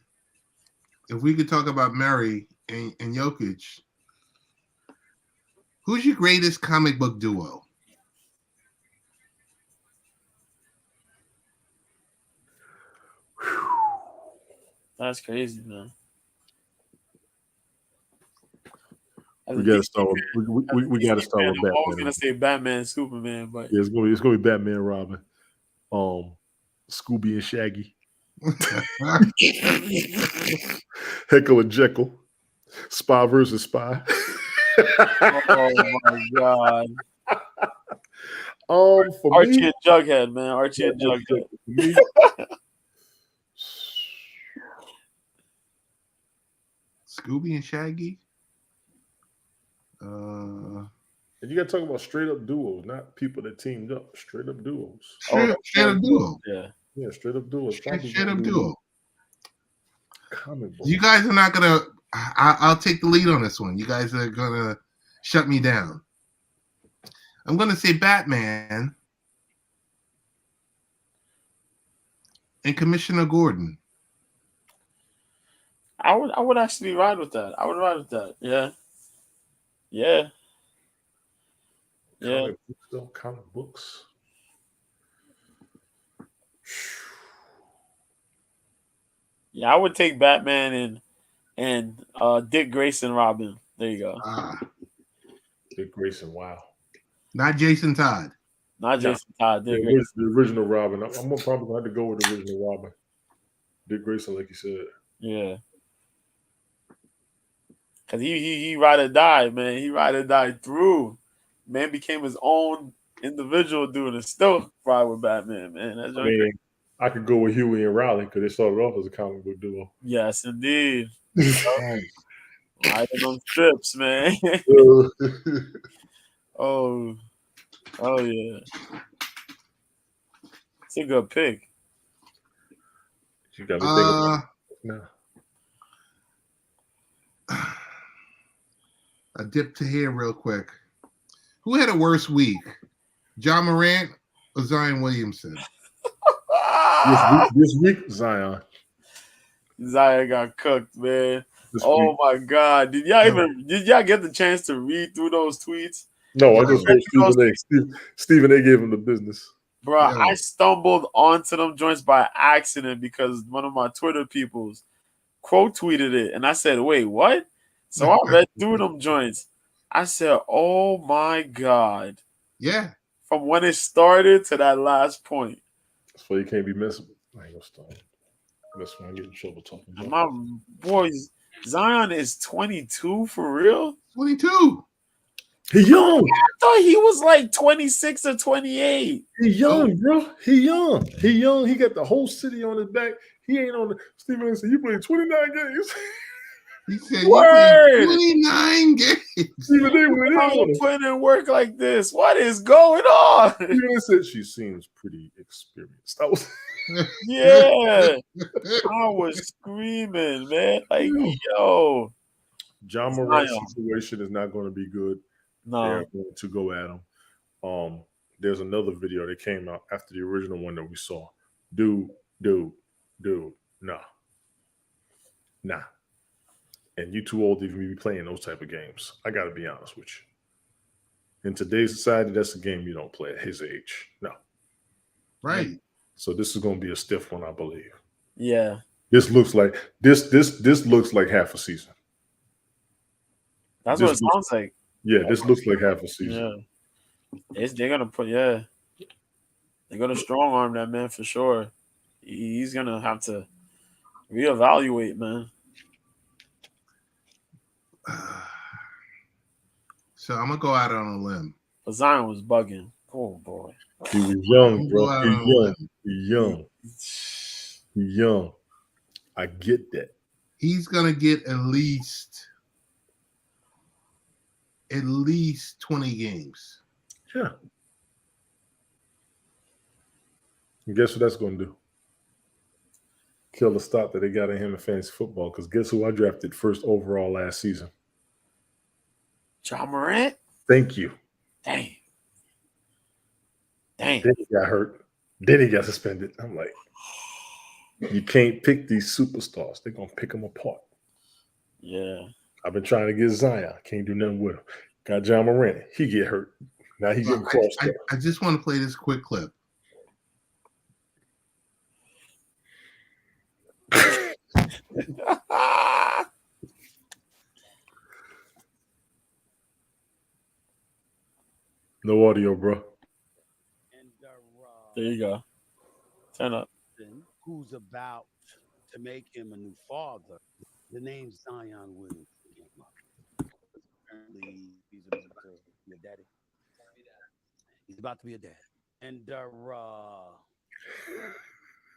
if we could talk about Murray and Jokic, who's your greatest comic book duo? That's crazy, man. We got to start with we got to start with I'm always Batman. gonna say Batman, Superman, but Yeah, it's gonna be Batman, Robin, Scooby and Shaggy, Heckle and Jekyll, Spy versus Spy. oh my god, For Archie me, and Jughead, man, Archie and Jughead. for me, Scooby and Shaggy. and you got to talk about straight up duos, not people that teamed up. Straight up duos. Straight up duo. Yeah, straight up duos. Straight up duo. Comic book. You guys are not gonna. I'll take the lead on this one. You guys are gonna shut me down. I'm gonna say Batman and Commissioner Gordon. I would actually ride with that. I would ride with that. Yeah. Comic books, though. Comic books. Yeah, I would take Batman and Dick Grayson Robin. There you go. Dick Grayson, wow. Not Jason Todd. Not Jason Todd. Dick Grayson. The original Robin. I'm gonna probably have to go with the original Robin. Dick Grayson, like you said. Yeah. Cause he ride or die, man. He ride or die through. Man became his own individual dude and still ride with Batman, man. That's I I could go with Huey and Riley because they started off as a comic book duo. yes, indeed. Riding on strips, man. Oh yeah. It's a good pick. You got me thinking. No. A dip to here real quick. Who had a worse week? John Morant or Zion Williamson? This week, Zion. Zion got cooked, man. My god. Did y'all get the chance to read through those tweets? No, I just heard Stephen A gave him the business. Bro, I stumbled onto them joints by accident because one of my Twitter peoples quote tweeted it. And I said, wait, what? So I read through them joints. I said, oh my God. Yeah. From when it started to that last point. That's why you can't be missing. I ain't gonna start. That's why I get in trouble talking about. My boys, Zion is 22 for real? 22. He young. I thought he was like 26 or 28. He young, bro. He young. He got the whole city on his back. He ain't on the Stephen A said, you played 29 games. He said, you played 29 games. Stephen A went in on him. Putting in work like this. What is going on? Stephen A said she seems pretty experienced. That was yeah. I was screaming, man. Like, yo. John Morant's situation is not going to be good. No. They're going to go at him. There's another video that came out after the original one that we saw. Dude, nah. And you too old to even be playing those type of games. I got to be honest with you. In today's society, that's a game you don't play at his age. No. Right. So this is going to be a stiff one, I believe. Yeah. This looks like this looks like half a season. That's what it sounds like. Yeah, this looks like half a season. Yeah. They're gonna strong arm that man for sure. He's gonna have to reevaluate, man. So I'm gonna go out on a limb. But Zion was bugging. Oh boy. He was young, bro. He young. I get that. He's gonna get at least 20 games. Yeah. And guess what that's going to do? Kill the stock that they got in him in fantasy football. Because guess who I drafted first overall last season? John Morant? Thank you. Dang. Then he got hurt. Then he got suspended. I'm like, you can't pick these superstars. They're going to pick them apart. Yeah. I've been trying to get Zion. Can't do nothing with him. Got John Morant. He get hurt. Now he's getting crossed. I just want to play this quick clip. No audio, bro. There you go. Turn up. Who's about to make him a new father? The name Zion Williams came up. Apparently, he's about to be a daddy. He's about to be a dad. And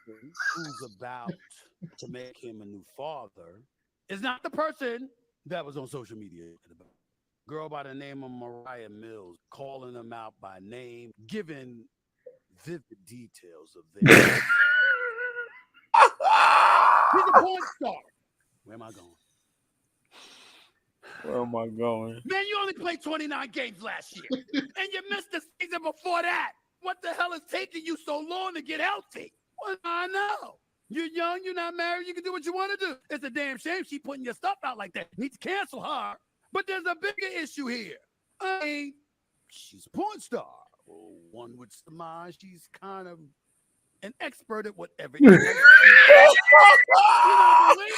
who's about to make him a new father is not the person that was on social media. Girl by the name of Mariah Mills, calling him out by name, giving vivid details of their. He's a porn star. Where am I going? Where am I going? Man, you only played 29 games last year, and you missed the season before that. What the hell is taking you so long to get healthy? What do I know? You're young, you're not married, you can do what you want to do. It's a damn shame she's putting your stuff out like that. Need to cancel her. But there's a bigger issue here. I mean, she's a porn star. Well, one would surmise she's kind of an expert at whatever. You know, wait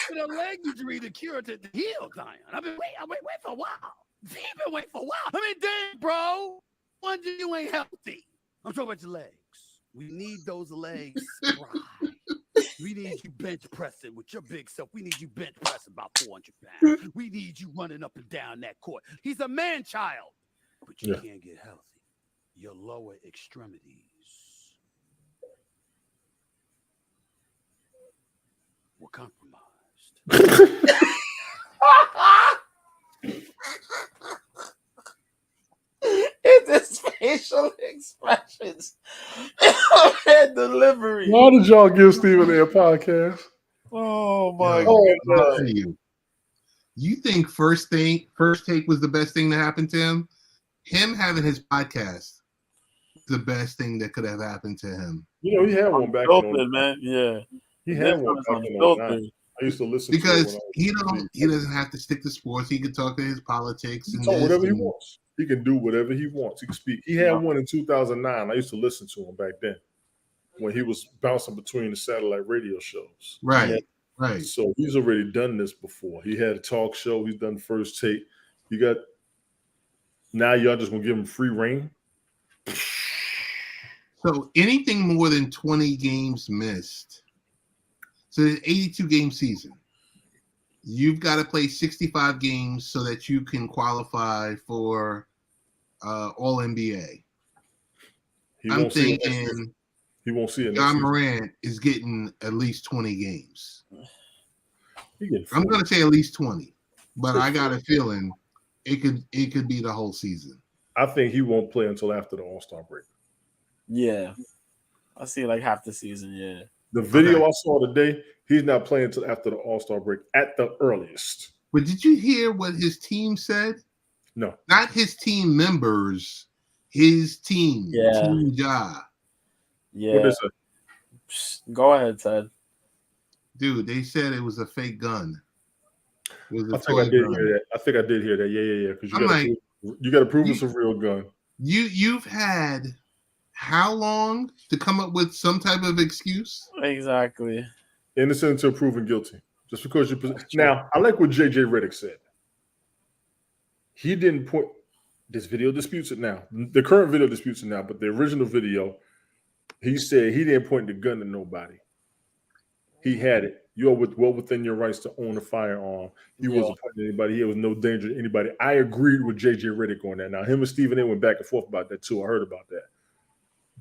for the leg injury to cure to heal, Zion. I've been waiting for a while. You've been waiting for a while. I mean, damn, bro. Wonder you ain't healthy. I'm talking about your legs. We need those legs spry. We need you bench pressing with your big self. We need you bench pressing about 400 pounds. We need you running up and down that court. He's a man child, but you can't get healthy. Your lower extremities were compromised. It's his facial expressions and delivery. Why did y'all give Stephen A podcast? Oh my Yo, god! I'll tell you. You think First Take was the best thing to happen to him? Him having his podcast, the best thing that could have happened to him. You know, he had one back Filtered, man. Yeah, He had one back in filtered. 09. I used to listen Because to it he doesn't have to stick to sports. He can talk to his politics he and can talk this whatever he and- wants. He can do whatever he wants. He can speak. He had one in 2009. I used to listen to him back then when he was bouncing between the satellite radio shows. Right, right. So he's already done this before. He had a talk show. He's done First Take. You got now y'all just gonna give him free reign. So anything more than 20 games missed. So the 82 game season. You've got to play 65 games so that you can qualify for All NBA. I'm thinking he won't see it. John Morant is getting at least 20 games. I'm 40. going to say at least 20, but I got a feeling it could be the whole season. I think he won't play until after the All-Star break. Yeah, I see like half the season. Yeah, the video I saw today, he's not playing until after the All-Star break at the earliest. But did you hear what his team said? No, not his team members. His team. Yeah. Team Ja. yeah. What is it? Go ahead, Ted. Dude, they said it was a fake gun. It was a I think I toy did gun. hear that. I think I did hear that. Yeah. Because I'm you got to prove it's a real gun. You've had how long to come up with some type of excuse? Exactly. Innocent until proven guilty. Just because you now, I like what JJ Redick said. He didn't point. This video disputes it now. The current video disputes it now, but the original video, he said he didn't point the gun to nobody. He had it. You're well within your rights to own a firearm. He wasn't pointing to anybody. There was no danger to anybody. I agreed with JJ Redick on that. Now, him and Stephen A went back and forth about that too. I heard about that.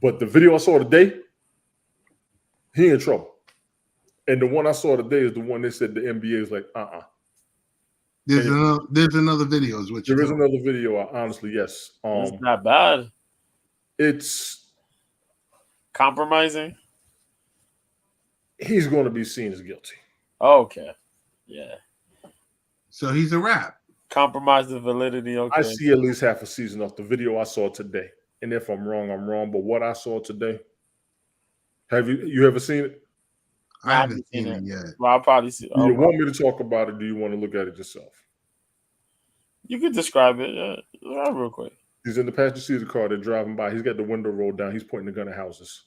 But the video I saw today, he in trouble. And the one I saw today is the one that said the NBA is like, There's another video. Is what there is another video. Honestly, yes. It's not bad. It's compromising. He's going to be seen as guilty. Okay. Yeah. So he's a rap. Compromise the validity. Okay. I see at least half a season off the video I saw today. And if I'm wrong, I'm wrong. But what I saw today, have you ever seen it? I haven't seen it yet. Well, I'll probably see. Do you want me to talk about it? Do you want to look at it yourself? You can describe it real quick. He's in the passenger seat of the car. They're driving by. He's got the window rolled down. He's pointing the gun at houses.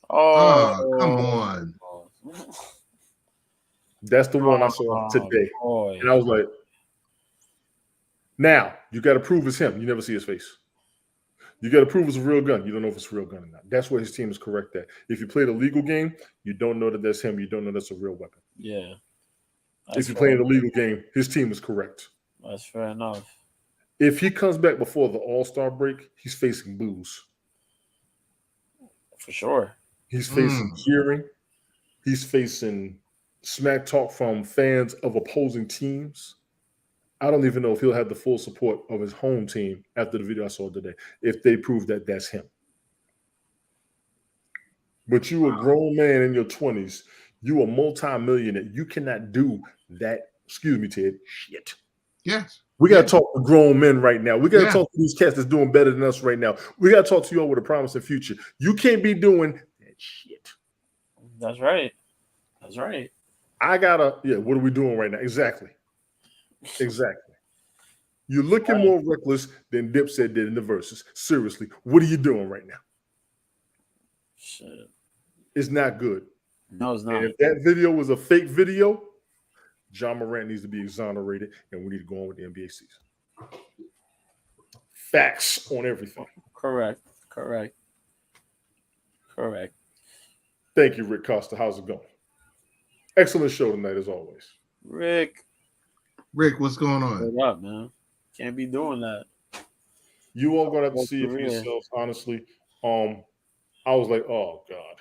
Oh, come on. That's the one I saw today. Boy. And I was like, now, you got to prove it's him. You never see his face. You got to prove it's a real gun. You don't know if it's a real gun or not. That's where his team is correct at. If you play the legal game, you don't know that that's him. You don't know that's a real weapon. Yeah. If you're playing the legal game, his team is correct. That's fair enough. If he comes back before the All-Star break, he's facing booze. For sure. He's facing hearing. He's facing smack talk from fans of opposing teams. I don't even know if he'll have the full support of his home team after the video I saw today, if they prove that that's him. But you a grown man in your 20s. You a multi-millionaire. You cannot do that. Excuse me, Ted. Shit. Yes. We got to talk to grown men right now. We got to talk to these cats that's doing better than us right now. We got to talk to you all with a promising future. You can't be doing that shit. That's right. That's right. What are we doing right now? Exactly. You're looking more reckless than Dipset did in the verses. Seriously, what are you doing right now? Shit. It's not good. No, it's not. And if that video was a fake video, John Morant needs to be exonerated, and we need to go on with the NBA season. Facts on everything. Correct. Thank you, Rick Costa. How's it going? Excellent show tonight, as always. Rick, what's going on? What up, man? Can't be doing that. You all gonna have to see it for yourselves, honestly. I was like, oh God.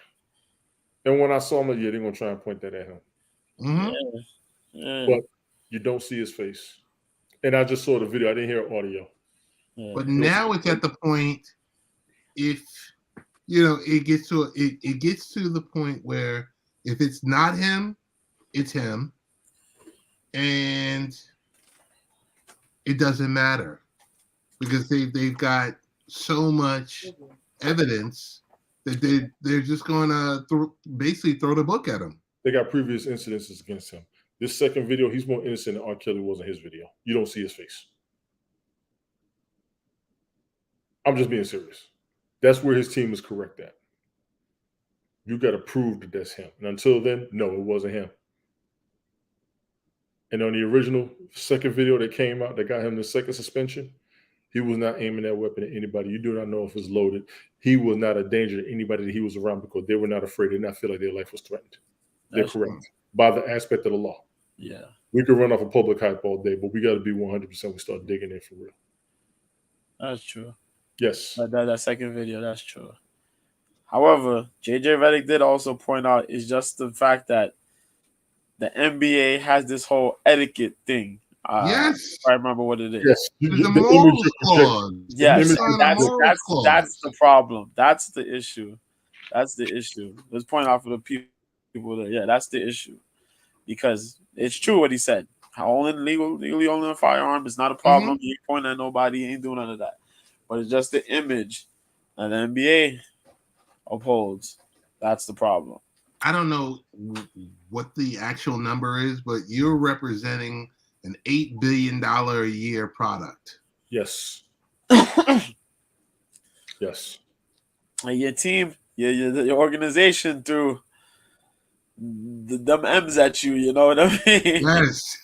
And when I saw him, they're gonna try and point that at him. Mm-hmm. Yeah. But you don't see his face. And I just saw the video. I didn't hear audio. Yeah. But now it's at the point, if it gets to the point where if it's not him, it's him, and it doesn't matter because they've got so much evidence that they're just going to basically throw the book at him. They got previous incidences against him. This second video, he's more innocent than R. Kelly was in his video. You don't see his face. I'm just being serious. That's where his team is correct at. You got to prove that that's him. And until then, no, it wasn't him. And on the original second video that came out that got him the second suspension, he was not aiming that weapon at anybody. You do not know if it's loaded. He was not a danger to anybody that he was around because they were not afraid. They did not feel like their life was threatened. They're correct by the aspect of the law. Yeah. We could run off a public hype all day, but we got to be 100%. We start digging in for real. That's true. Yes. That second video, that's true. However, JJ Redick did also point out is just the fact that the NBA has this whole etiquette thing. Yes. I remember what it is. Yes. The moral clause. Yes, that's the problem. That's the issue. Let's point out for the people that that's the issue. Because it's true what he said. Legally owning a firearm is not a problem. He ain't pointing at nobody, he ain't doing none of that. But it's just the image that the NBA upholds. That's the problem. I don't know what the actual number is, but you're representing an $8 billion a year product. Yes. Yes. And your team, your organization threw them M's at you, you know what I mean? Yes.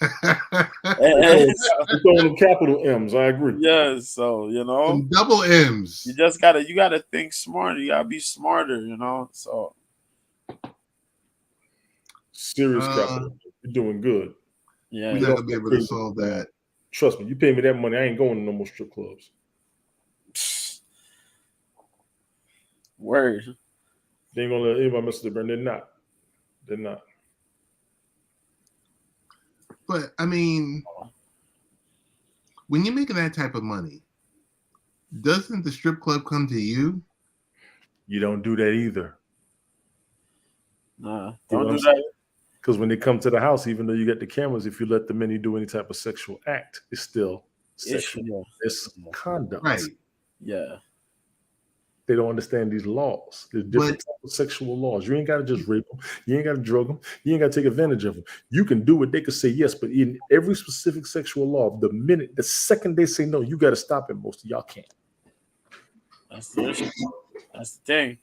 Throwing them capital M's, I agree. Yes, so some double M's. You just gotta think smarter. You gotta be smarter, So serious capital. You're doing good. Yeah, we're not gonna be able to solve that. Trust me, you pay me that money, I ain't going to no more strip clubs. Word. They ain't gonna let anybody mess with the brand. They're not. But I mean, when you're making that type of money, doesn't the strip club come to you? You don't do that either. Nah, don't do that. Because when they come to the house, even though you got the cameras, if you let the men do any type of sexual act, it's still sexual misconduct. Right. Yeah. They don't understand these laws. There's different types of sexual laws. You ain't got to just rape them. You ain't got to drug them. You ain't got to take advantage of them. You can do it. They could say yes, but in every specific sexual law, the second they say no, you got to stop it. Most of y'all can't. That's the issue. That's the thing.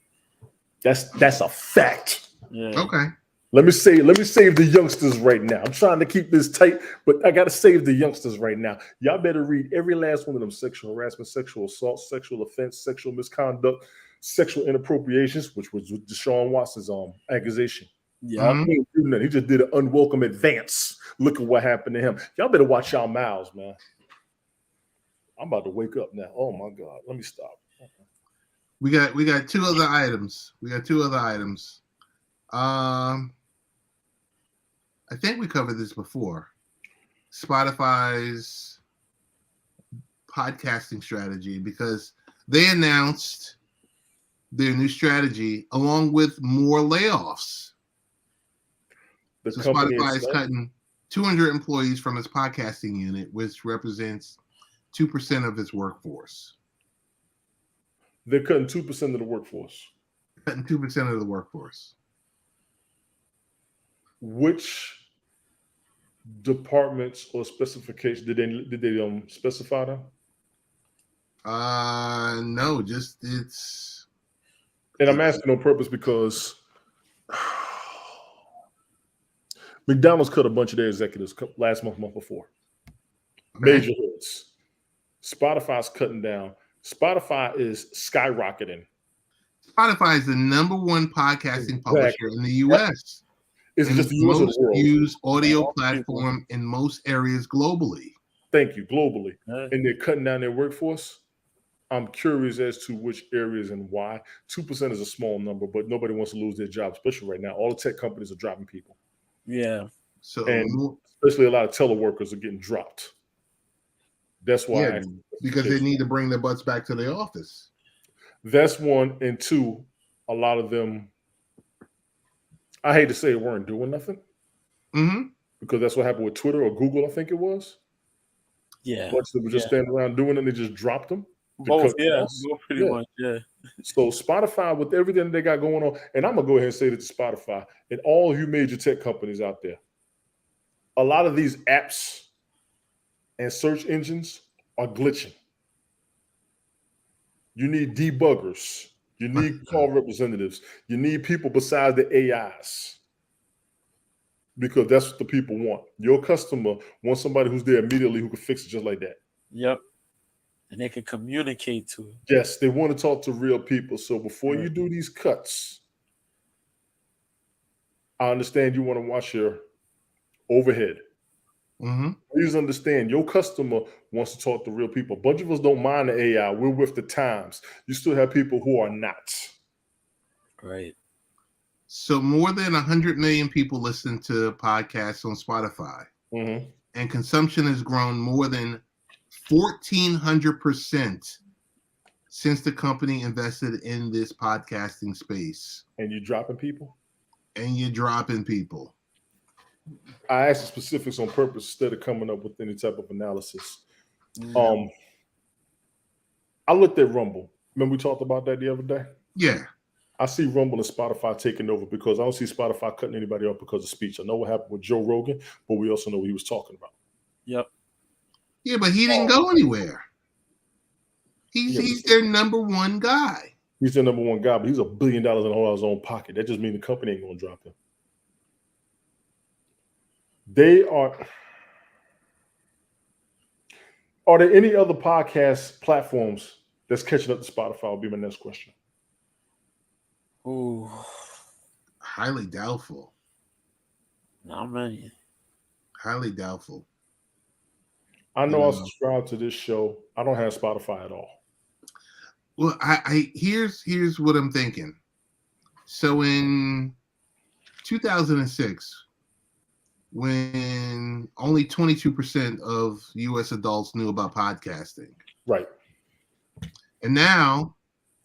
That's a fact. Yeah. Okay. Let me save the youngsters right now. I'm trying to keep this tight, but I got to save the youngsters right now. Y'all better read every last one of them: sexual harassment, sexual assault, sexual offense, sexual misconduct, sexual inappropriations, which was Deshaun Watson's accusation. Yep. Mhm. He didn't do nothing. He just did an unwelcome advance. Look at what happened to him. Y'all better watch y'all mouths, man. I'm about to wake up now. Oh my God. Let me stop. We got two other items. I think we covered this before. Spotify's podcasting strategy, because they announced their new strategy along with more layoffs. The So company Spotify is itself, cutting 200 employees from its podcasting unit, which represents 2% of its workforce. they're cutting 2% of the workforce. Cutting 2% of the workforce. Which departments or specifications did they specify them? No, just it's. And I'm asking on purpose because McDonald's cut a bunch of their executives last month before. Major hits. Spotify's cutting down. Spotify is skyrocketing. Spotify is the number one podcasting publisher in the U.S. Is it just the U.S. or the world? Used audio platform in most areas globally. Thank you, globally. Yeah. And they're cutting down their workforce. I'm curious as to which areas and why. 2% is a small number, but nobody wants to lose their job, especially right now. All the tech companies are dropping people. Yeah. So And especially a lot of teleworkers are getting dropped. That's why. yeah, because they need to bring their butts back to the office. That's one. And two, a lot of them, I hate to say it, weren't doing nothing. Mm-hmm. Because that's what happened with Twitter or Google, I think it was. Yeah. Bunch of them were just standing around doing it and they just dropped them. Both, yeah. Pretty much, yeah. So Spotify, with everything they got going on, and I'm going to go ahead and say that to Spotify and all you major tech companies out there, a lot of these apps and search engines are glitching. You need debuggers. You need call representatives. You need people besides the AIs. Because that's what the people want. Your customer wants somebody who's there immediately who can fix it just like that. Yep. And they can communicate to it. Yes, they want to talk to real people. So before you do these cuts, I understand you want to watch your overhead. Mm-hmm. Please understand, your customer wants to talk to real people. A bunch of us don't mind the AI. We're with the times. You still have people who are not. Right. So more than 100 million people listen to podcasts on Spotify. Mm-hmm. And consumption has grown more than 1,400% since the company invested in this podcasting space. And you're dropping people? And you're dropping people. I asked the specifics on purpose instead of coming up with any type of analysis. Mm-hmm. I looked at Rumble. Remember we talked about that the other day? Yeah. I see Rumble and Spotify taking over because I don't see Spotify cutting anybody off because of speech. I know what happened with Joe Rogan, but we also know what he was talking about. Yep. Yeah, but he didn't go anywhere. He's their number one guy. He's their number one guy, but he's $1 billion in all his own pocket. That just means the company ain't going to drop him. Are there any other podcast platforms that's catching up to Spotify? Will be my next question. Ooh. Highly doubtful. Not many. Highly doubtful. I know I subscribe to this show. I don't have Spotify at all. Well, I here's what I'm thinking. So in 2006, when only 22% of U.S. adults knew about podcasting. Right. And now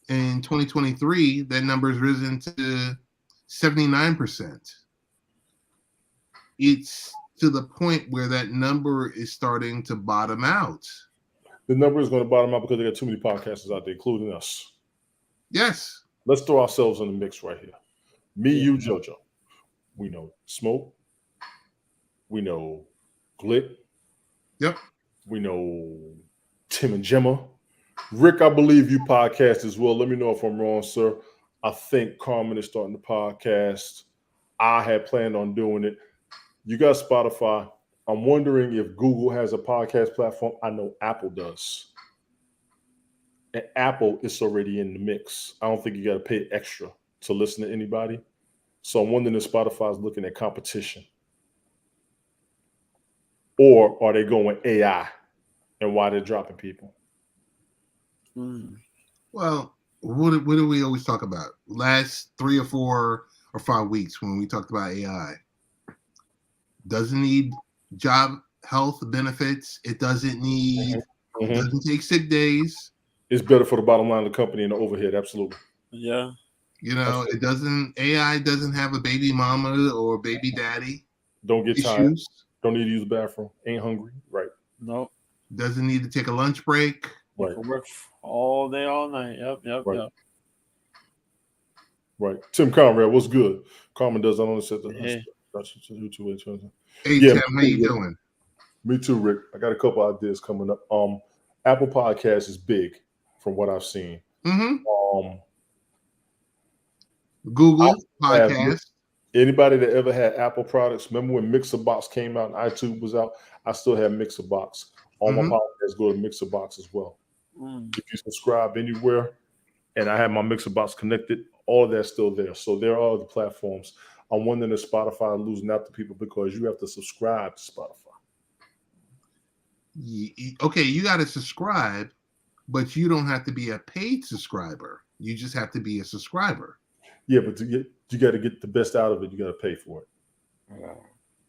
in 2023, that number has risen to 79%. It's to the point where that number is starting to bottom out. The number is going to bottom out because there are too many podcasters out there, including us. Yes. Let's throw ourselves in the mix right here. Me, you, JoJo. We know Smoke. We know Glit. Yep. We know Tim and Gemma. Rick, I believe you podcast as well. Let me know if I'm wrong, sir. I think Carmen is starting the podcast. I had planned on doing it. You got Spotify. I'm wondering if Google has a podcast platform. I know Apple does. And Apple is already in the mix. I don't think you got to pay extra to listen to anybody. So I'm wondering if Spotify is looking at competition. Or are they going AI and why they're dropping people? Well, what do we always talk about? Last 3 or 4 or 5 weeks when we talked about AI. Doesn't need job health benefits. It doesn't need, Mhm. doesn't take sick days. It's better for the bottom line of the company and the overhead. Absolutely. Yeah. You know, it doesn't, AI doesn't have a baby mama or baby daddy Don't get tired. issues. Don't need to use the bathroom. Ain't hungry. Right. Nope. Doesn't need to take a lunch break. Right. Work all day, all night. Yep. Right. Right. Tim Conrad, what's good? Carmen does. I only said that. Hey. Hey, Yeah, Tim, how you doing? Me too, Rick. I got a couple ideas coming up. Apple Podcast is big from what I've seen. Mm-hmm. Google Podcast. Anybody that ever had Apple products, remember when MixerBox came out and iTunes was out? I still have MixerBox. All my podcasts go to MixerBox as well. If you subscribe anywhere, and I have my MixerBox connected, all of that's still there. So there are other platforms. I'm wondering if Spotify is losing out to people because you have to subscribe to Spotify. Okay, you got to subscribe, but you don't have to be a paid subscriber. You just have to be a subscriber. Yeah, but you got to get the best out of it. You got to pay for it.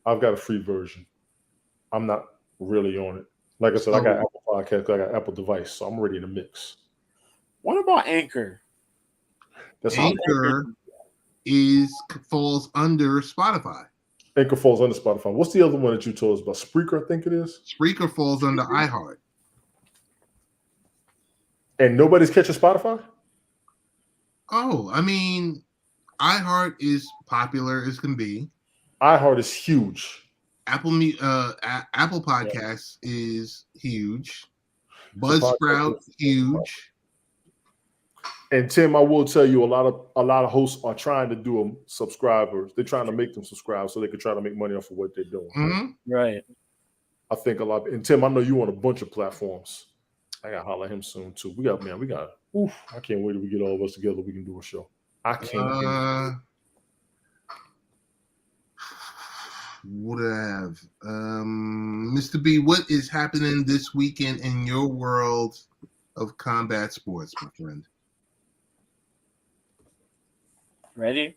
I've got a free version. I'm not really on it. Like I said, I got Apple Podcast. I got Apple device, so I'm already in the mix. What about Anchor? That's Anchor falls under Spotify. Anchor falls under Spotify. What's the other one that you told us about? Spreaker, I think it is. Spreaker falls under iHeart. And nobody's catching Spotify? Oh, I mean, iHeart is popular as can be. iHeart is huge. Apple Podcasts is huge. Buzzsprout, huge. And Tim, I will tell you, a lot of hosts are trying to do them subscribers. They're trying to make them subscribe so they can try to make money off of what they're doing. Right. I think a lot. And Tim, I know you on a bunch of platforms. I got to holler at him soon too. We got. I can't wait till we get all of us together. We can do a show. I can't. What do I have? Mr. B, what is happening this weekend in your world of combat sports, my friend? Ready?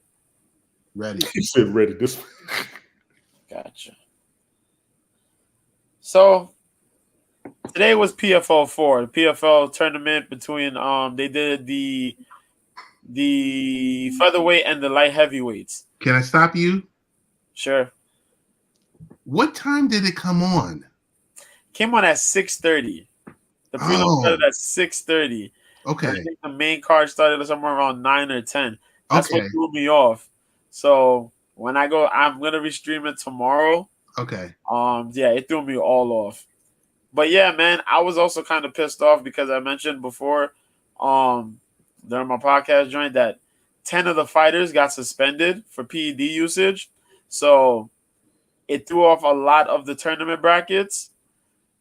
He said ready. This. Gotcha. So today was PFL 4, the PFL tournament between they did the featherweight and the light heavyweights. Can I stop you? Sure. What time did it come on? Came on at 6:30. The prelim started at 6:30. Okay. I think the main card started somewhere around 9 or 10. That's Okay. what threw me off. So when I go, I'm gonna restream it tomorrow. Okay. Yeah, it threw me all off. But yeah, man, I was also kind of pissed off because I mentioned before, during my podcast joint that 10 of the fighters got suspended for PED usage. So it threw off a lot of the tournament brackets.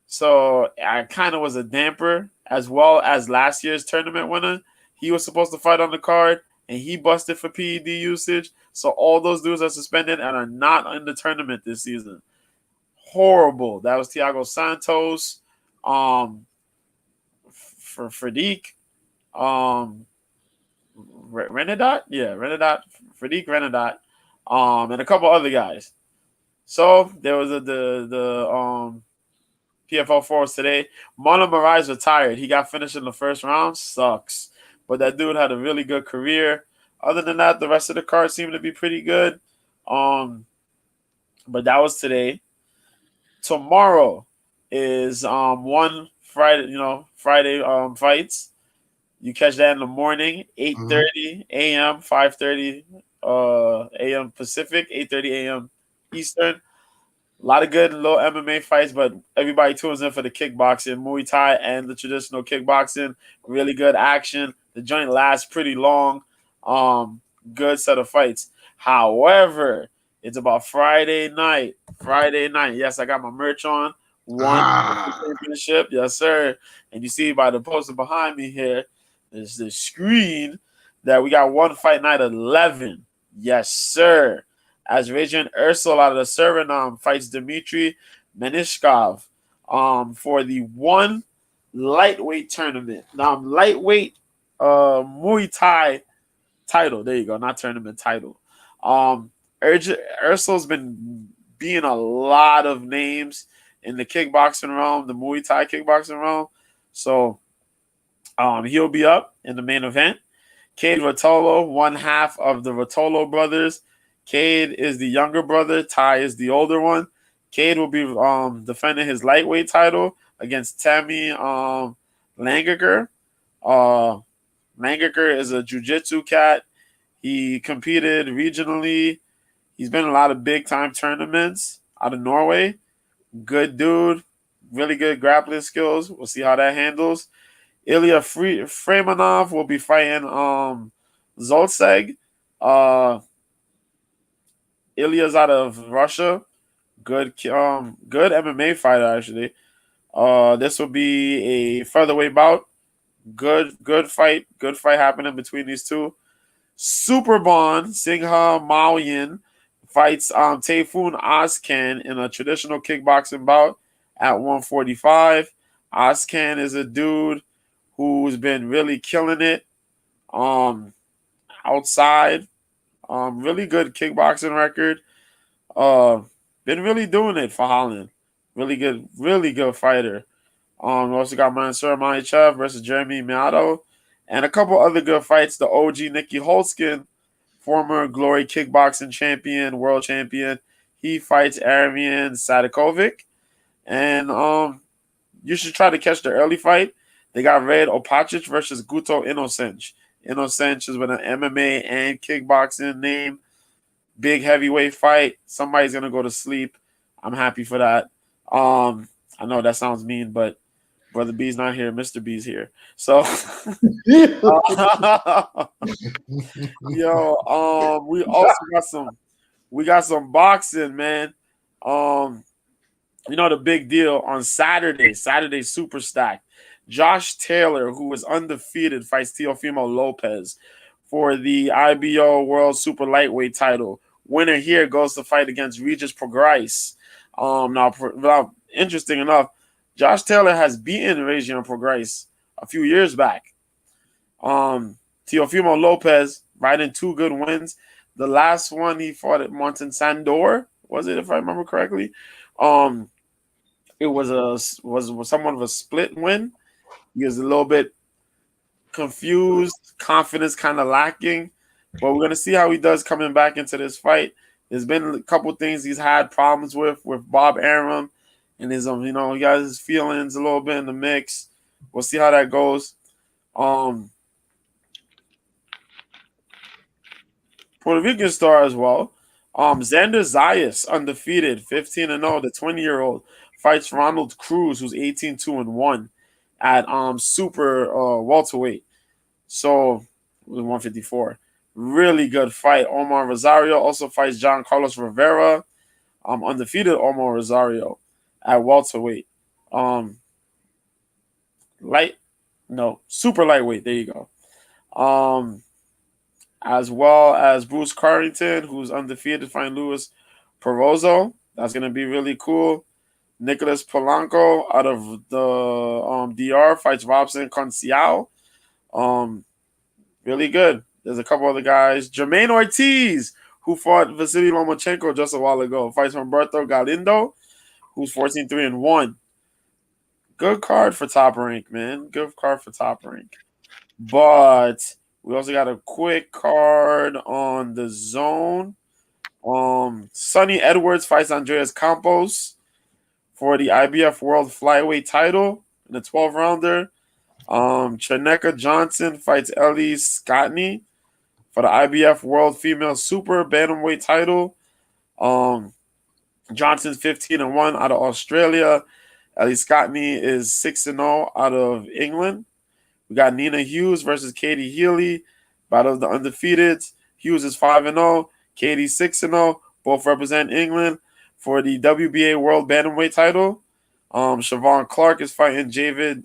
So I kind of was a damper, as well as last year's tournament winner. He was supposed to fight on the card, and he busted for PED usage. So all those dudes are suspended and are not in the tournament this season. Horrible. That was Thiago Santos, for Fredik, Renadat, Fredik Renadat, and a couple other guys. So there was the PFL 4 today. Marlon Moraes retired. He got finished in the first round. Sucks. But that dude had a really good career. Other than that, the rest of the card seemed to be pretty good. But that was today. Tomorrow is one Friday fights. You catch that in the morning, 8:30 a.m., 5:30 a.m. Pacific, 8:30 a.m. Eastern. A lot of good little MMA fights, but everybody tunes in for the kickboxing, Muay Thai, and the traditional kickboxing. Really good action. The joint lasts pretty long. Good set of fights. However, it's about Friday night. Friday night. Yes, I got my merch on. One championship. Yes, sir. And you see by the poster behind me here, there's the screen that we got one fight night 11. Yes, sir. As Rajan Ursel out of the Suriname fights Dmitry Menishkov for the one lightweight tournament. Lightweight Muay Thai title. There you go. Not tournament title. Ursul's been being a lot of names in the kickboxing realm, the Muay Thai kickboxing realm. So he'll be up in the main event. Cade Rotolo, one half of the Rotolo brothers. Cade is the younger brother. Ty is the older one. Cade will be defending his lightweight title against Tammy Langaker. Langaker is a jiu-jitsu cat. He competed regionally. He's been in a lot of big-time tournaments out of Norway. Good dude. Really good grappling skills. We'll see how that handles. Ilya Freemanov will be fighting Zoltseg. Ilya's out of Russia. Good MMA fighter, actually. This will be a featherweight bout. Good fight. Good fight happening between these two. Superbon Singha Maoyan fights Taifun Ozcan in a traditional kickboxing bout at 145. Ozcan is a dude who's been really killing it outside. Really good kickboxing record. Been really doing it for Holland. Really good fighter. We also got Mansour Makhachev versus Jeremy Miato. And a couple other good fights. The OG Nikki Holtzkin, former Glory kickboxing champion, world champion. He fights Arian Sadakovic. And you should try to catch the early fight. They got Red Opacic versus Guto Inocenc. Inocenc is with an MMA and kickboxing name. Big heavyweight fight. Somebody's going to go to sleep. I'm happy for that. I know that sounds mean, but Brother B's not here. Mr. B's here. So, we also got some boxing, man. The big deal on Saturday Super Stack. Josh Taylor, who is undefeated, fights Teofimo Lopez for the IBO World Super Lightweight title. Winner here goes to fight against Regis Prograis. Now, interesting enough, Josh Taylor has beaten Regis Prograis a few years back. Teofimo Lopez riding 2 good wins. The last one he fought at Monten Sandor, was it, if I remember correctly? It was somewhat of a split win. He was a little bit confused, confidence kind of lacking. But we're gonna see how he does coming back into this fight. There's been a couple things he's had problems with Bob Arum, and his he got his feelings a little bit in the mix. We'll see how that goes. Puerto Rican star as well. Xander Zayas, undefeated, 15-0. The 20-year-old fights Ronald Cruz, who's 18-2-1 at super welterweight. So it was 154. Really good fight. Omar Rosario also fights John Carlos Rivera. Undefeated Omar Rosario at welterweight. Super lightweight. There you go. As well as Bruce Carrington, who's undefeated, fighting Luis Perozzo. That's going to be really cool. Nicholas Polanco out of the DR fights Robson Conciao. Really good. There's a couple other guys. Jermaine Ortiz, who fought Vasily Lomachenko just a while ago, fights Humberto Galindo, who's 14-3-1. Good card for Top Rank, man. Good card for Top Rank. But we also got a quick card on the zone. Sonny Edwards fights Andreas Campos for the IBF World Flyweight title in the 12-rounder. Chaneka Johnson fights Ellie Scotney for the IBF World Female Super Bantamweight title. Johnson's 15-1 out of Australia. Ellie Scotney is 6-0 out of England. We got Nina Hughes versus Katie Healy, battle of the undefeateds. Hughes is 5-0. Katie 6-0, both represent England for the WBA World Bantamweight title. Siobhan Clark is fighting David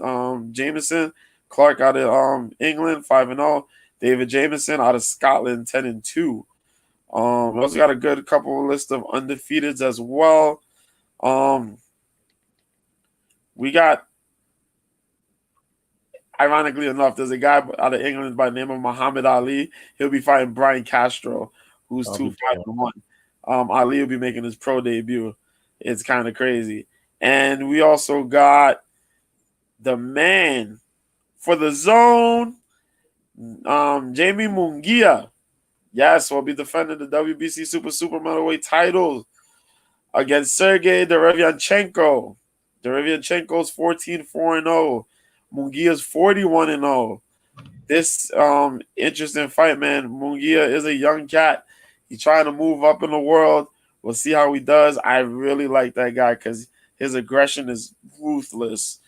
Jameson. Clark out of England, 5-0. David Jameson out of Scotland, 10-2. We also got a good couple list of undefeateds as well. We got, ironically enough, there's a guy out of England by the name of Muhammad Ali. He'll be fighting Brian Castro, who's 2-5-1. Ali will be making his pro debut. It's kind of crazy. And we also got the man for the zone, Jamie Munguia. Yes, will be defending the WBC Super middleweight title against Sergey Derevyanchenko. Derevyanchenko's 14-4-0. Munguia's 41-0. This interesting fight, man. Munguia is a young cat. He's trying to move up in the world. We'll see how he does. I really like that guy because his aggression is ruthless.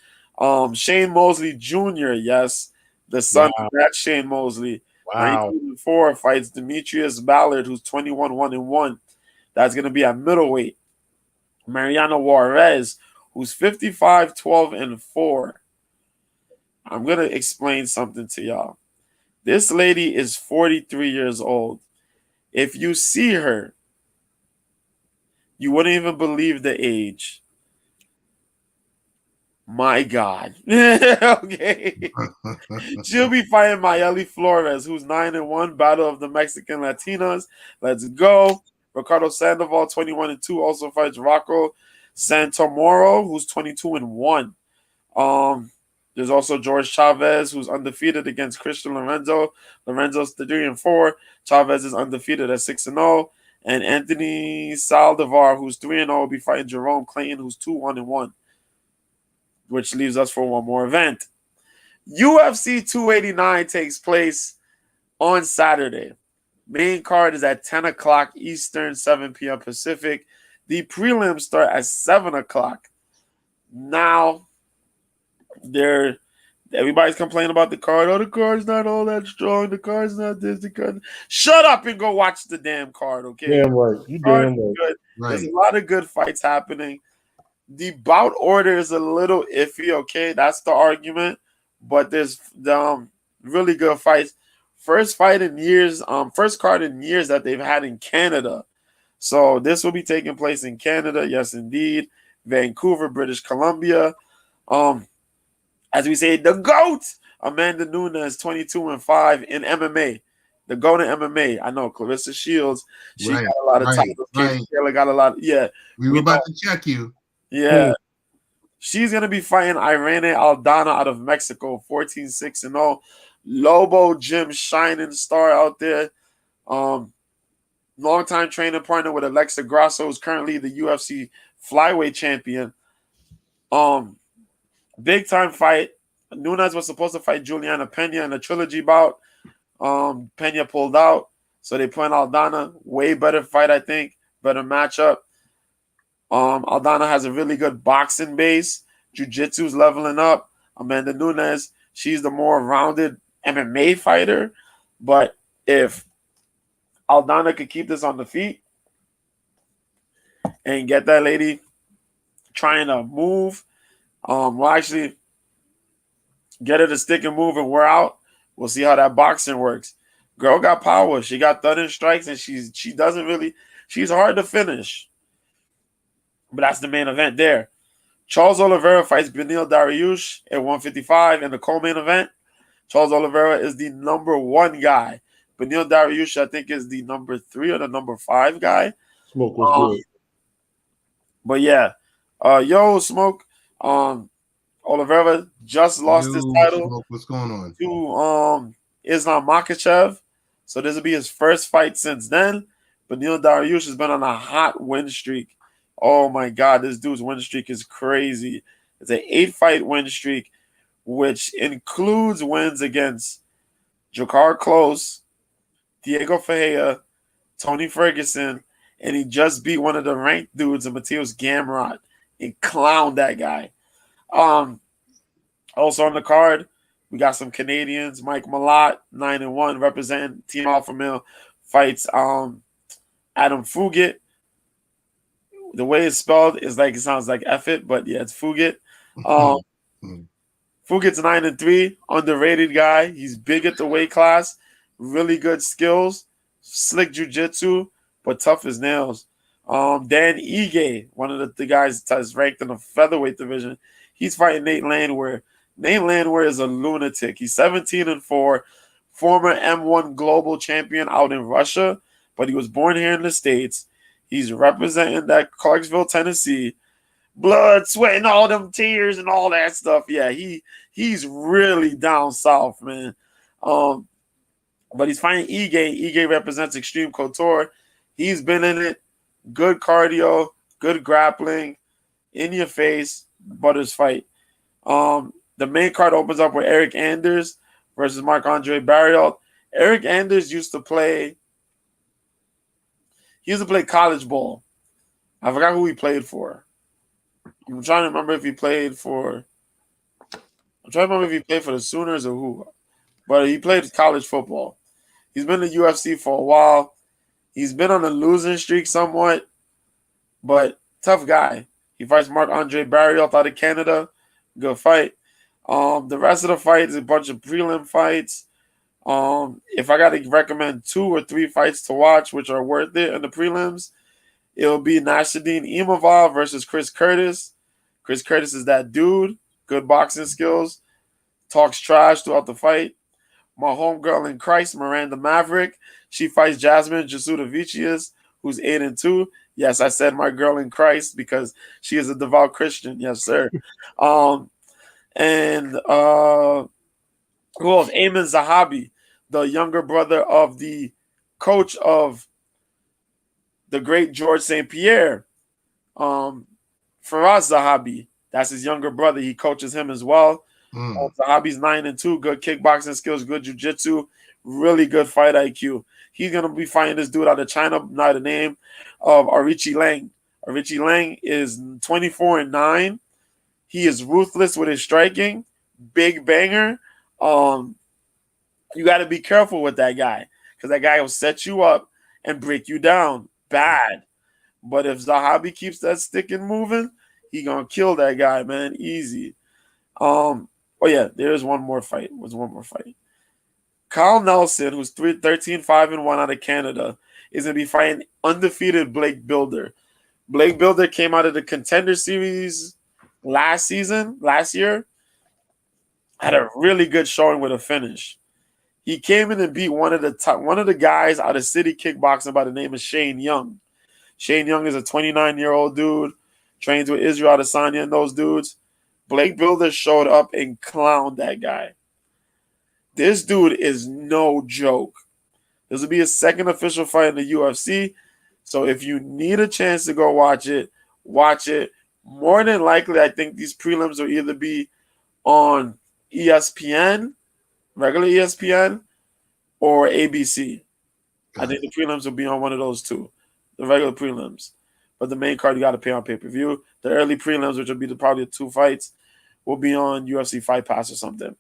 Shane Mosley Jr., yes, the son of that Shane Mosley. Wow. 19-4 fights Demetrius Ballard, who's 21-1-1. That's going to be at middleweight. Mariano Juarez, who's 55-12-4. I'm going to explain something to y'all. This lady is 43 years old. If you see her, you wouldn't even believe the age. My God. Okay. She'll be fighting Mayeli Flores, who's 9-1, Battle of the Mexican Latinas. Let's go. Ricardo Sandoval, 21-2, also fights Rocco Santomoro, who's 22-1. There's also George Chavez, who's undefeated against Christian Lorenzo. Lorenzo's 3-4. Chavez is undefeated at 6-0. And Anthony Saldivar, who's 3-0, will be fighting Jerome Clayton, who's 2-1-1. Which leaves us for one more event. UFC 289 takes place on Saturday. Main card is at 10 o'clock Eastern, 7 p.m. Pacific. The prelims start at 7 o'clock. Now, everybody's complaining about the card. Oh, the card's not all that strong. The card's not this. The card. Shut up and go watch the damn card, okay? Damn right. You damn right. Good. Right. There's a lot of good fights happening. The bout order is a little iffy, okay? That's the argument. But there's really good fights. First card in years that they've had in Canada. So this will be taking place in Canada, yes indeed. Vancouver, British Columbia. As we say, the GOAT, Amanda Nunes, 22-5 in MMA. The GOAT in MMA. I know Clarissa Shields. She got a lot of titles. Katie Taylor got a lot. Yeah. We were about to check you. Yeah. She's going to be fighting Irene Aldana out of Mexico, 14-6-0. Lobo Jim shining star out there. Longtime training partner with Alexa Grasso, who's currently the UFC flyweight champion. Big time fight. Nunes was supposed to fight Juliana Pena in a trilogy bout. Pena pulled out. So they put in Aldana. Way better fight, I think. Better matchup. Aldana has a really good boxing base. Jiu-jitsu's leveling up. Amanda Nunes, she's the more rounded MMA fighter. But if Aldana could keep this on the feet and get that lady trying to move, we'll actually get her to stick and move and wear out. We'll see how that boxing works. Girl got power. She got thudding strikes, and she's hard to finish. But that's the main event there. Charles Oliveira fights Beneil Dariush at 155 in the co-main event. Charles Oliveira is the number 1 guy. Beneil Dariush, I think, is the number 3 or the number 5 guy. Smoke was good. But yeah. Smoke. Oliveira just lost his title. Smoke, what's going on? To Islam Makhachev. So this will be his first fight since then. Beneil Dariush has been on a hot win streak. Oh my God, this dude's win streak is crazy. It's an 8-fight win streak, which includes wins against Jakar Close, Diego Ferreira, Tony Ferguson, and he just beat one of the ranked dudes, Matheus Gamrot, and clowned that guy. Also on the card, we got some Canadians. Mike Malott, 9-1, representing Team Alpha Male, fights Adam Fugit. The way it's spelled is like it sounds like F it, but yeah, it's Fugit. Fugit's 9-3, underrated guy. He's big at the weight class, really good skills, slick jiu-jitsu, but tough as nails. Dan Ige, one of the guys that's ranked in the featherweight division, he's fighting Nate Landwehr. Nate Landwehr is a lunatic. He's 17-4, former M1 global champion out in Russia, but he was born here in the States. He's representing that Clarksville, Tennessee. Blood, sweat, and all them tears and all that stuff. Yeah, he's really down south, man. But he's fighting Ige. Ige represents Extreme Couture. He's been in it. Good cardio, good grappling, in your face, Butters fight. The main card opens up with Eric Anders versus Marc-Andre Barriault. Eric Anders used to play college ball. I forgot who he played for. I'm trying to remember if he played for the Sooners or who. But he played college football. He's been in the UFC for a while. He's been on a losing streak somewhat, but tough guy. He fights Marc-Andre Barriault out of Canada. Good fight. The rest of the fight is a bunch of prelim fights. If I got to recommend 2 or 3 fights to watch, which are worth it in the prelims, it'll be Nasruddin Imavov versus Chris Curtis. Chris Curtis is that dude. Good boxing skills. Talks trash throughout the fight. My homegirl in Christ, Miranda Maverick. She fights Jasmine Jasudavicius, who's 8-2. Yes, I said my girl in Christ because she is a devout Christian. Yes, sir. And who else? Ayman Zahabi, the younger brother of the coach of the great George St. Pierre. Faraz Zahabi, that's his younger brother. He coaches him as well. Zahabi's 9-2, good kickboxing skills, good jiu-jitsu, really good fight IQ. He's going to be fighting this dude out of China by the name of Arichi Lang. Arichi Lang is 24-9. He is ruthless with his striking, big banger. You got to be careful with that guy because that guy will set you up and break you down bad. But if Zahabi keeps that stick and moving, he going to kill that guy, man, easy. Oh, yeah, there's one more fight. Kyle Nelson, who's 13-5-1 out of Canada, is going to be fighting undefeated Blake Builder. Blake Builder came out of the Contender Series last year. Had a really good showing with a finish. He came in and beat one of the guys out of City Kickboxing by the name of Shane Young. Shane Young is a 29-year-old dude, trains with Israel Adesanya and those dudes. Blake Builder showed up and clowned that guy. This dude is no joke. This will be his second official fight in the UFC. So if you need a chance to go watch it, watch it. More than likely, I think these prelims will either be on ESPN, regular ESPN, or ABC. I think the prelims will be on one of those two, the regular prelims. But the main card, you got to pay on pay-per-view. The early prelims, which will be probably the 2 fights, will be on UFC Fight Pass or something.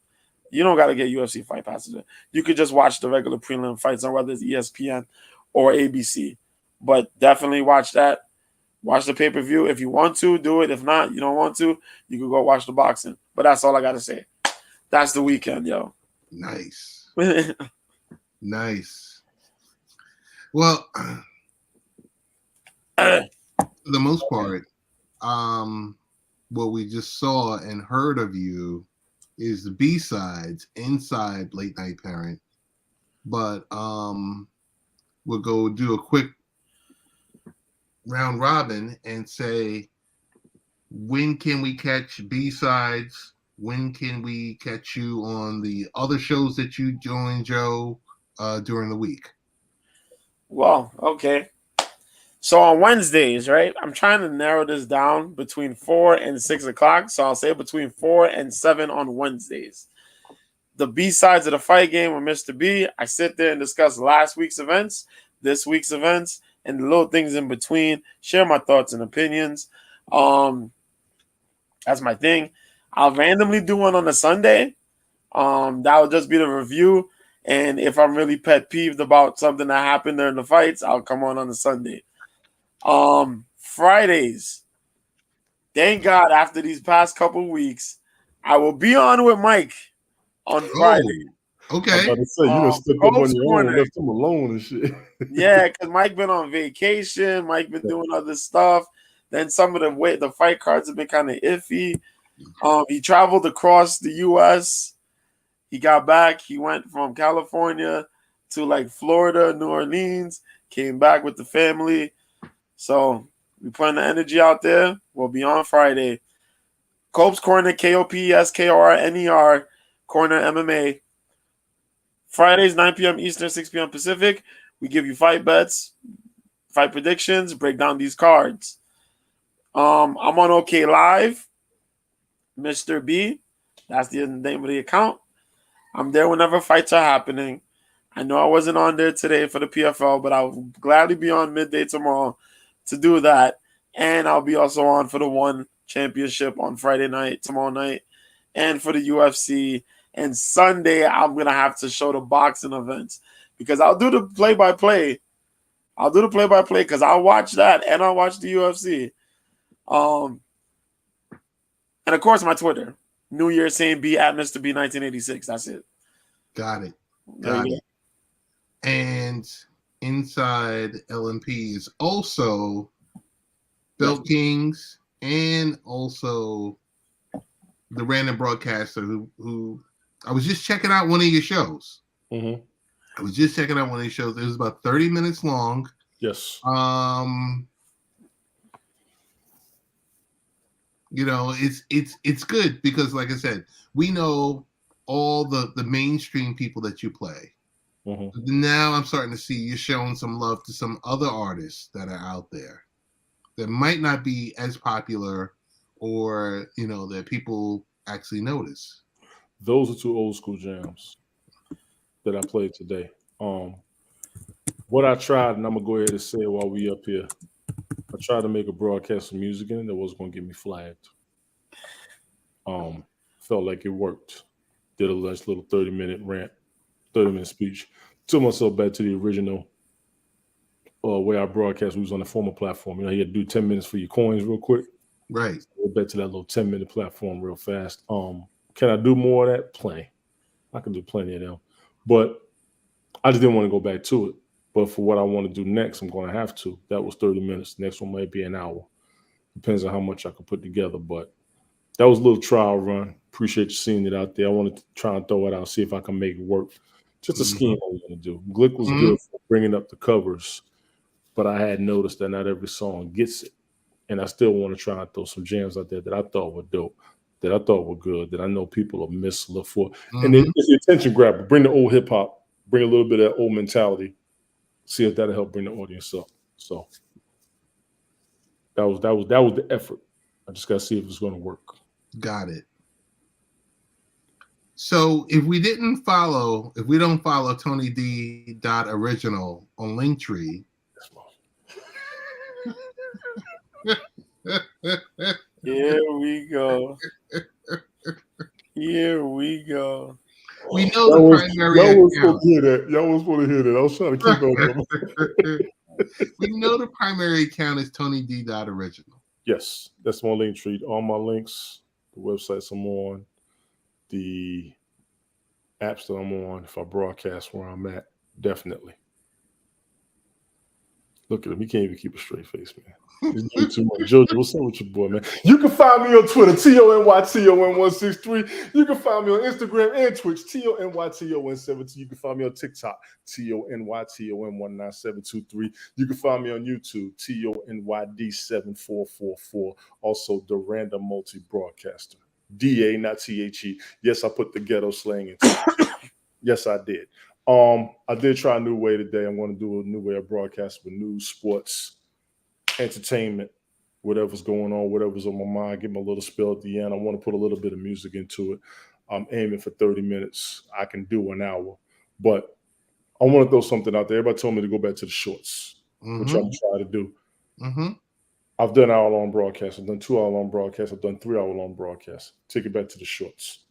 You don't got to get UFC Fight Passes. You could just watch the regular prelim fights on whether it's ESPN or ABC. But definitely watch that. Watch the pay-per-view. If you want to, do it. If not, you don't want to, you can go watch the boxing. But that's all I got to say. That's the weekend, yo. Nice. Nice. Well, for the most part, what we just saw and heard of you is the B-sides inside Late Night Parent. But we'll go do a quick round robin and say, when can we catch B-sides? When can we catch you on the other shows that you join, Joe, during the week? Well, okay. So on Wednesdays, right? I'm trying to narrow this down between 4 and 6 o'clock. So I'll say between 4 and 7 on Wednesdays. The B-sides of the fight game with Mr. B, I sit there and discuss last week's events, this week's events, and the little things in between. Share my thoughts and opinions. That's my thing. I'll randomly do one on a Sunday. That will just be the review. And if I'm really pet peeved about something that happened during the fights, I'll come on a Sunday. Fridays, thank God, after these past couple weeks, I will be on with Mike on Friday. I'm Okay. about to say, you done stepped up on your own, left him alone and shit. Yeah, because Mike been on vacation. Mike been doing other stuff. Then some of the fight cards have been kind of iffy. He traveled across the U.S. He got back. He went from California to like Florida, New Orleans. Came back with the family. So we putting the energy out there. We'll be on Friday. Cope's Corner, KOPSKORNER, Corner MMA. Fridays, 9 p.m. Eastern, 6 p.m. Pacific. We give you fight bets, fight predictions, break down these cards. I'm on OK Live, Mr. B. That's the name of the account. I'm there whenever fights are happening. I know I wasn't on there today for the PFL, but I'll gladly be on midday tomorrow to do that. And I'll be also on for the One Championship on Friday night, tomorrow night, and for the UFC. And Sunday, I'm going to have to show the boxing events because I'll do the play-by-play. I'll do the play-by-play because I'll watch that and I'll watch the UFC. And of course, my Twitter. New Year, same B at Mr. B 1986. That's it. Got it. Got it. And inside LMP is also Belt Kings and also the random broadcaster who I was just checking out one of your shows. Mm-hmm. I was just checking out one of your shows. It was about 30 minutes long. Yes. You know, it's good because, like I said, we know all the mainstream people that you play. Mm-hmm. Now I'm starting to see you're showing some love to some other artists that are out there that might not be as popular, or you know, that people actually notice. Those are two old school jams that I played today. What I tried, and I'm gonna go ahead and say it while we up here. I tried to make a broadcast of music in it that wasn't gonna get me flagged. Felt like it worked. Did a nice little 30-minute rant, 30-minute speech. Took myself back to the original way I broadcast. We was on the former platform. You know, you had to do 10 minutes for your coins real quick. Right. So we're back to that little 10-minute platform real fast. Can I do more of that? Plenty. I can do plenty of them. But I just didn't want to go back to it. But for what I want to do next, I'm going to have to. That was 30 minutes. The next one might be an hour. Depends on how much I can put together. But that was a little trial run. Appreciate you seeing it out there. I wanted to try and throw it out, see if I can make it work. Just a scheme I was going to do. Glick was good for bringing up the covers, but I had noticed that not every song gets it. And I still want to try and throw some jams out there that I thought were dope, that I thought were good, that I know people will miss, look for. And it's the attention grabber. Bring the old hip-hop. Bring a little bit of that old mentality. See if that'll help bring the audience up. So that was the effort. I just got to see if it's going to work. Got it. So if we don't follow Tony D. Original on Linktree, here we go. Here we go. We know the primary account. Y'all was supposed to hear that. Y'all was supposed to hear that. I was trying to keep up. We know the primary account is Tony D. Original. Yes, that's my Linktree. All my links, the websites I'm on, the apps that I'm on, if I broadcast where I'm at, definitely. Look at him. He can't even keep a straight face, man. He's doing too much. Jojo, what's up with your boy, man? You can find me on Twitter, TONYTON163. You can find me on Instagram and Twitch, TONYTON17. You can find me on TikTok, TONYTON19723. You can find me on YouTube, TONYD7444. Also, the Random Multi Broadcaster. DA, not THE. Yes, I put the ghetto slang in. Yes, I did. I did try a new way today. I'm going to do a new way of broadcasting with news, sports, entertainment, whatever's going on, whatever's on my mind. Give me a little spill at the end. I want to put a little bit of music into it. I'm aiming for 30 minutes. I can do an hour, but I want to throw something out there. Everybody told me to go back to the shorts, which I'm trying to do. I've done hour-long broadcasts. I've done 2 hour-long broadcasts. I've done 3 hour-long broadcasts. Take it back to the shorts.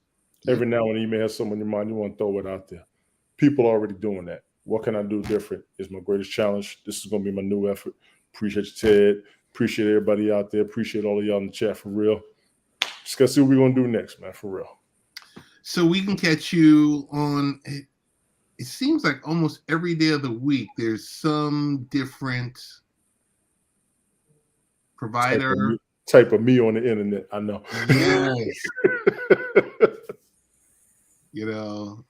Every now and then you may have something in your mind you want to throw it out there. People are already doing that. What can I do different is my greatest challenge. This is going to be my new effort. Appreciate you, Ted. Appreciate everybody out there. Appreciate all of y'all in the chat for real. Just got to see what we're going to do next, man, for real. So we can catch you on, it seems like almost every day of the week, there's some different provider. Type of me on the internet, I know. Yes. You know,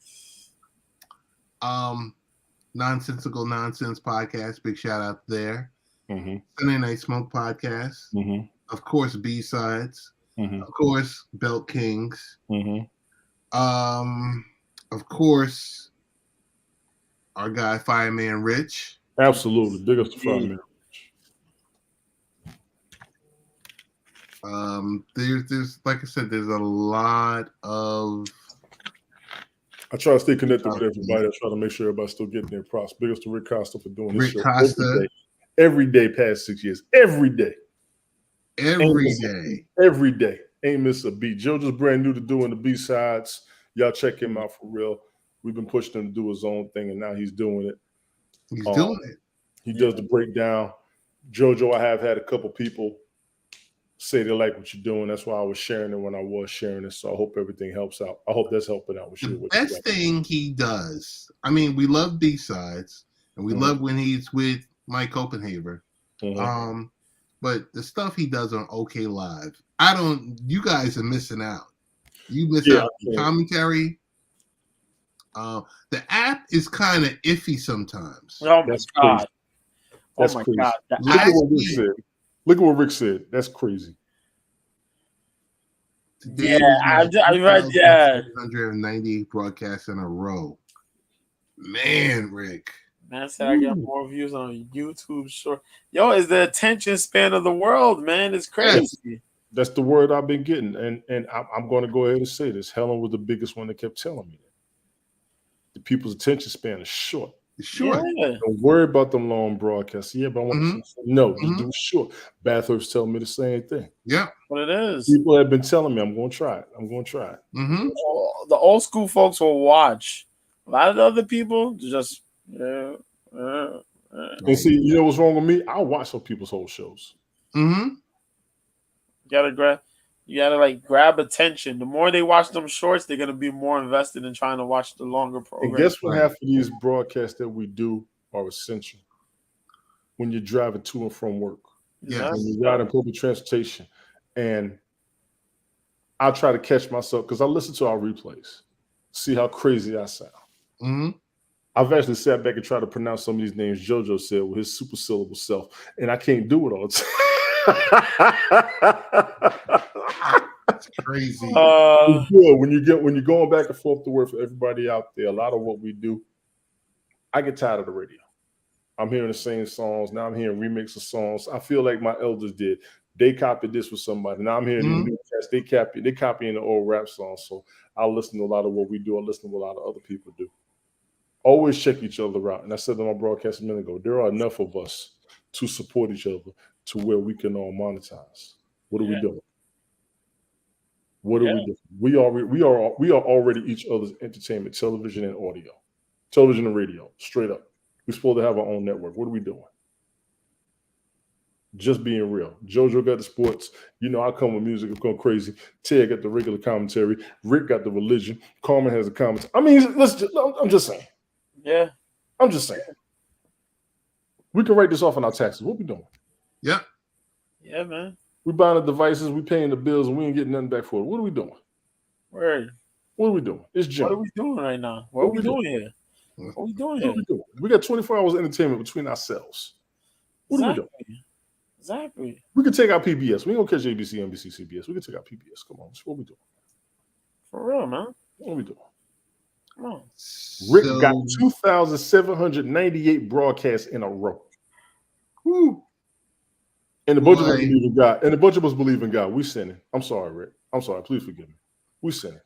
Nonsensical Nonsense podcast, big shout out there. Sunday Night Smoke podcast. Of course, B-Sides. Of course, Belt Kings. Of course, our guy Fireman Rich. Absolutely, biggest Fireman Rich. There's like I said, there's a lot of. I try to stay connected with everybody. I try to make sure everybody's still getting their props. Biggest to Rick Costa for doing this show every day past 6 years. Every day. Every day. Ain't miss a beat. Joe just brand new to doing the B-Sides. Y'all check him out for real. We've been pushing him to do his own thing, and now he's doing it. He's doing it. He does the breakdown. JoJo, I have had a couple people say they like what you're doing. That's why I was sharing it when I was sharing it. So I hope everything helps out. I hope that's helping out with you. The best thing he does, I mean, we love B-Sides, and we love when he's with Mike Copenhaver. But the stuff he does on OK Live, you guys are missing out. You miss out on commentary. The app is kind of iffy sometimes. Oh my God. That's crazy. God. Look at what Rick said. That's crazy. Today I read 190 broadcasts in a row. Man, Rick. Man said I got more views on YouTube short. Yo, is the attention span of the world, man. It's crazy. Yes. That's the word I've been getting. And I'm going to go ahead and say this. Helen was the biggest one that kept telling me that. The people's attention span is short. It's short. Yeah. Don't worry about them long broadcasts. Yeah, but I want to say, no, you do it short. Bathurst telling me the same thing. Yeah. What it is. People have been telling me I'm going to try it. The old school folks will watch. A lot of the other people just and see, you know what's wrong with me? I'll watch some people's whole shows. You gotta like grab attention. The more they watch them shorts, they're gonna be more invested in trying to watch the longer program. And guess what? Half of these broadcasts that we do are essential when you're driving to and from work. Yeah, when you're riding public transportation. And I try to catch myself because I listen to our replays, see how crazy I sound. I've actually sat back and tried to pronounce some of these names JoJo said with his super syllable self, and I can't do it all the time. That's crazy. When you're going back and forth to work for everybody out there, a lot of what we do, I get tired of the radio. I'm hearing the same songs. Now I'm hearing remix of songs. I feel like my elders did. They copied this with somebody. Now I'm hearing the new cats. They copying the old rap songs. So I'll listen to a lot of what we do. I listen to what a lot of other people do. Always check each other out. And I said on my broadcast a minute ago, there are enough of us to support each other to where we can all monetize. What are we doing? What are we doing? We are already each other's entertainment, television and audio, television and radio, straight up. We're supposed to have our own network. What are we doing? Just being real. JoJo got the sports. You know, I come with music. I'm going crazy. Ted got the regular commentary. Rick got the religion. Carmen has a commentary. I mean, I'm just saying. Yeah. I'm just saying. We can write this off on our taxes. What we doing? Yeah. Yeah, man. We buying the devices, we paying the bills, and we ain't getting nothing back for it. What are we doing? Word. What are we doing? It's Jim. What are we doing right now? What are we doing here? What are we doing here? We got 24 hours of entertainment between ourselves. What are we doing? Exactly. We can take out PBS. We ain't gonna catch ABC, NBC, CBS. We can take out PBS. Come on. What are we doing? For real, man. What are we doing? Come on. Rick got 2,798 broadcasts in a row. Woo. And a bunch of us believe in God. And a bunch of us believe in God. We sinning. I'm sorry, Rick. I'm sorry. Please forgive me. We sinning.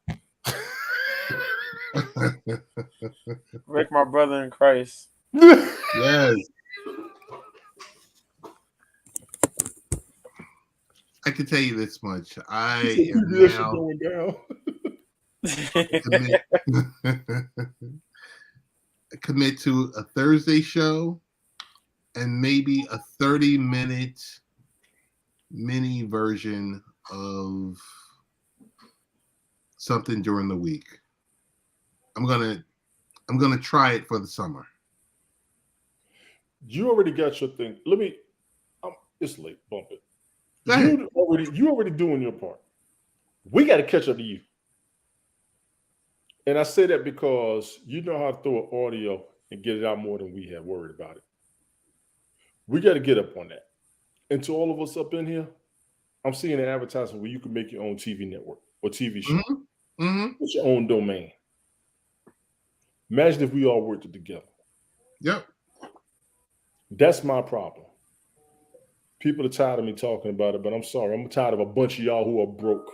Rick, my brother in Christ. Yes. I can tell you this much. I am now commit to a Thursday show and maybe a 30-minute mini version of something during the week. I'm gonna try it for the summer. You already got your thing. It's late. Bump it. Go ahead. You already doing your part. We got to catch up to you. And I say that because you know how to throw an audio and get it out more than we have worried about it. We got to get up on that. And to all of us up in here, I'm seeing an advertisement where you can make your own TV network or TV show. It's your own domain. Imagine if we all worked it together. Yep. That's my problem. People are tired of me talking about it, but I'm sorry. I'm tired of a bunch of y'all who are broke.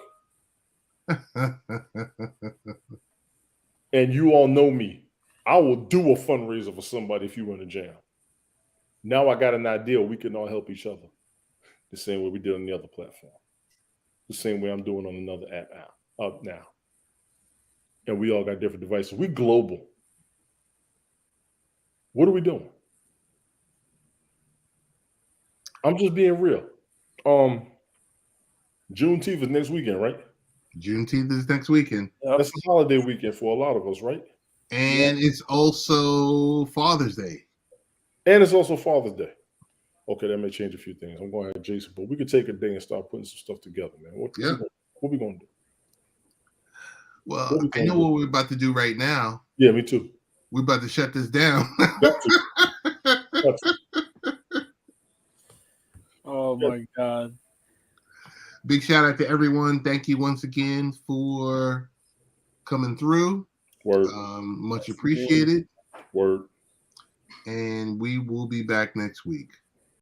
And you all know me. I will do a fundraiser for somebody if you in a jam. Now I got an idea we can all help each other. The same way we did on the other platform. The same way I'm doing on another app now. And we all got different devices. We global. What are we doing? I'm just being real. Juneteenth is next weekend, right? Juneteenth is next weekend. That's a holiday weekend for a lot of us, right? And it's also Father's Day. And it's also Father's Day. Okay, that may change a few things. I'm going to have Jason, but we could take a day and start putting some stuff together, man. What we going to do? Well, I know what we're about to do right now. Yeah, me too. We're about to shut this down. Oh my God. Big shout out to everyone. Thank you once again for coming through. Word. Much appreciated. Word. And we will be back next week.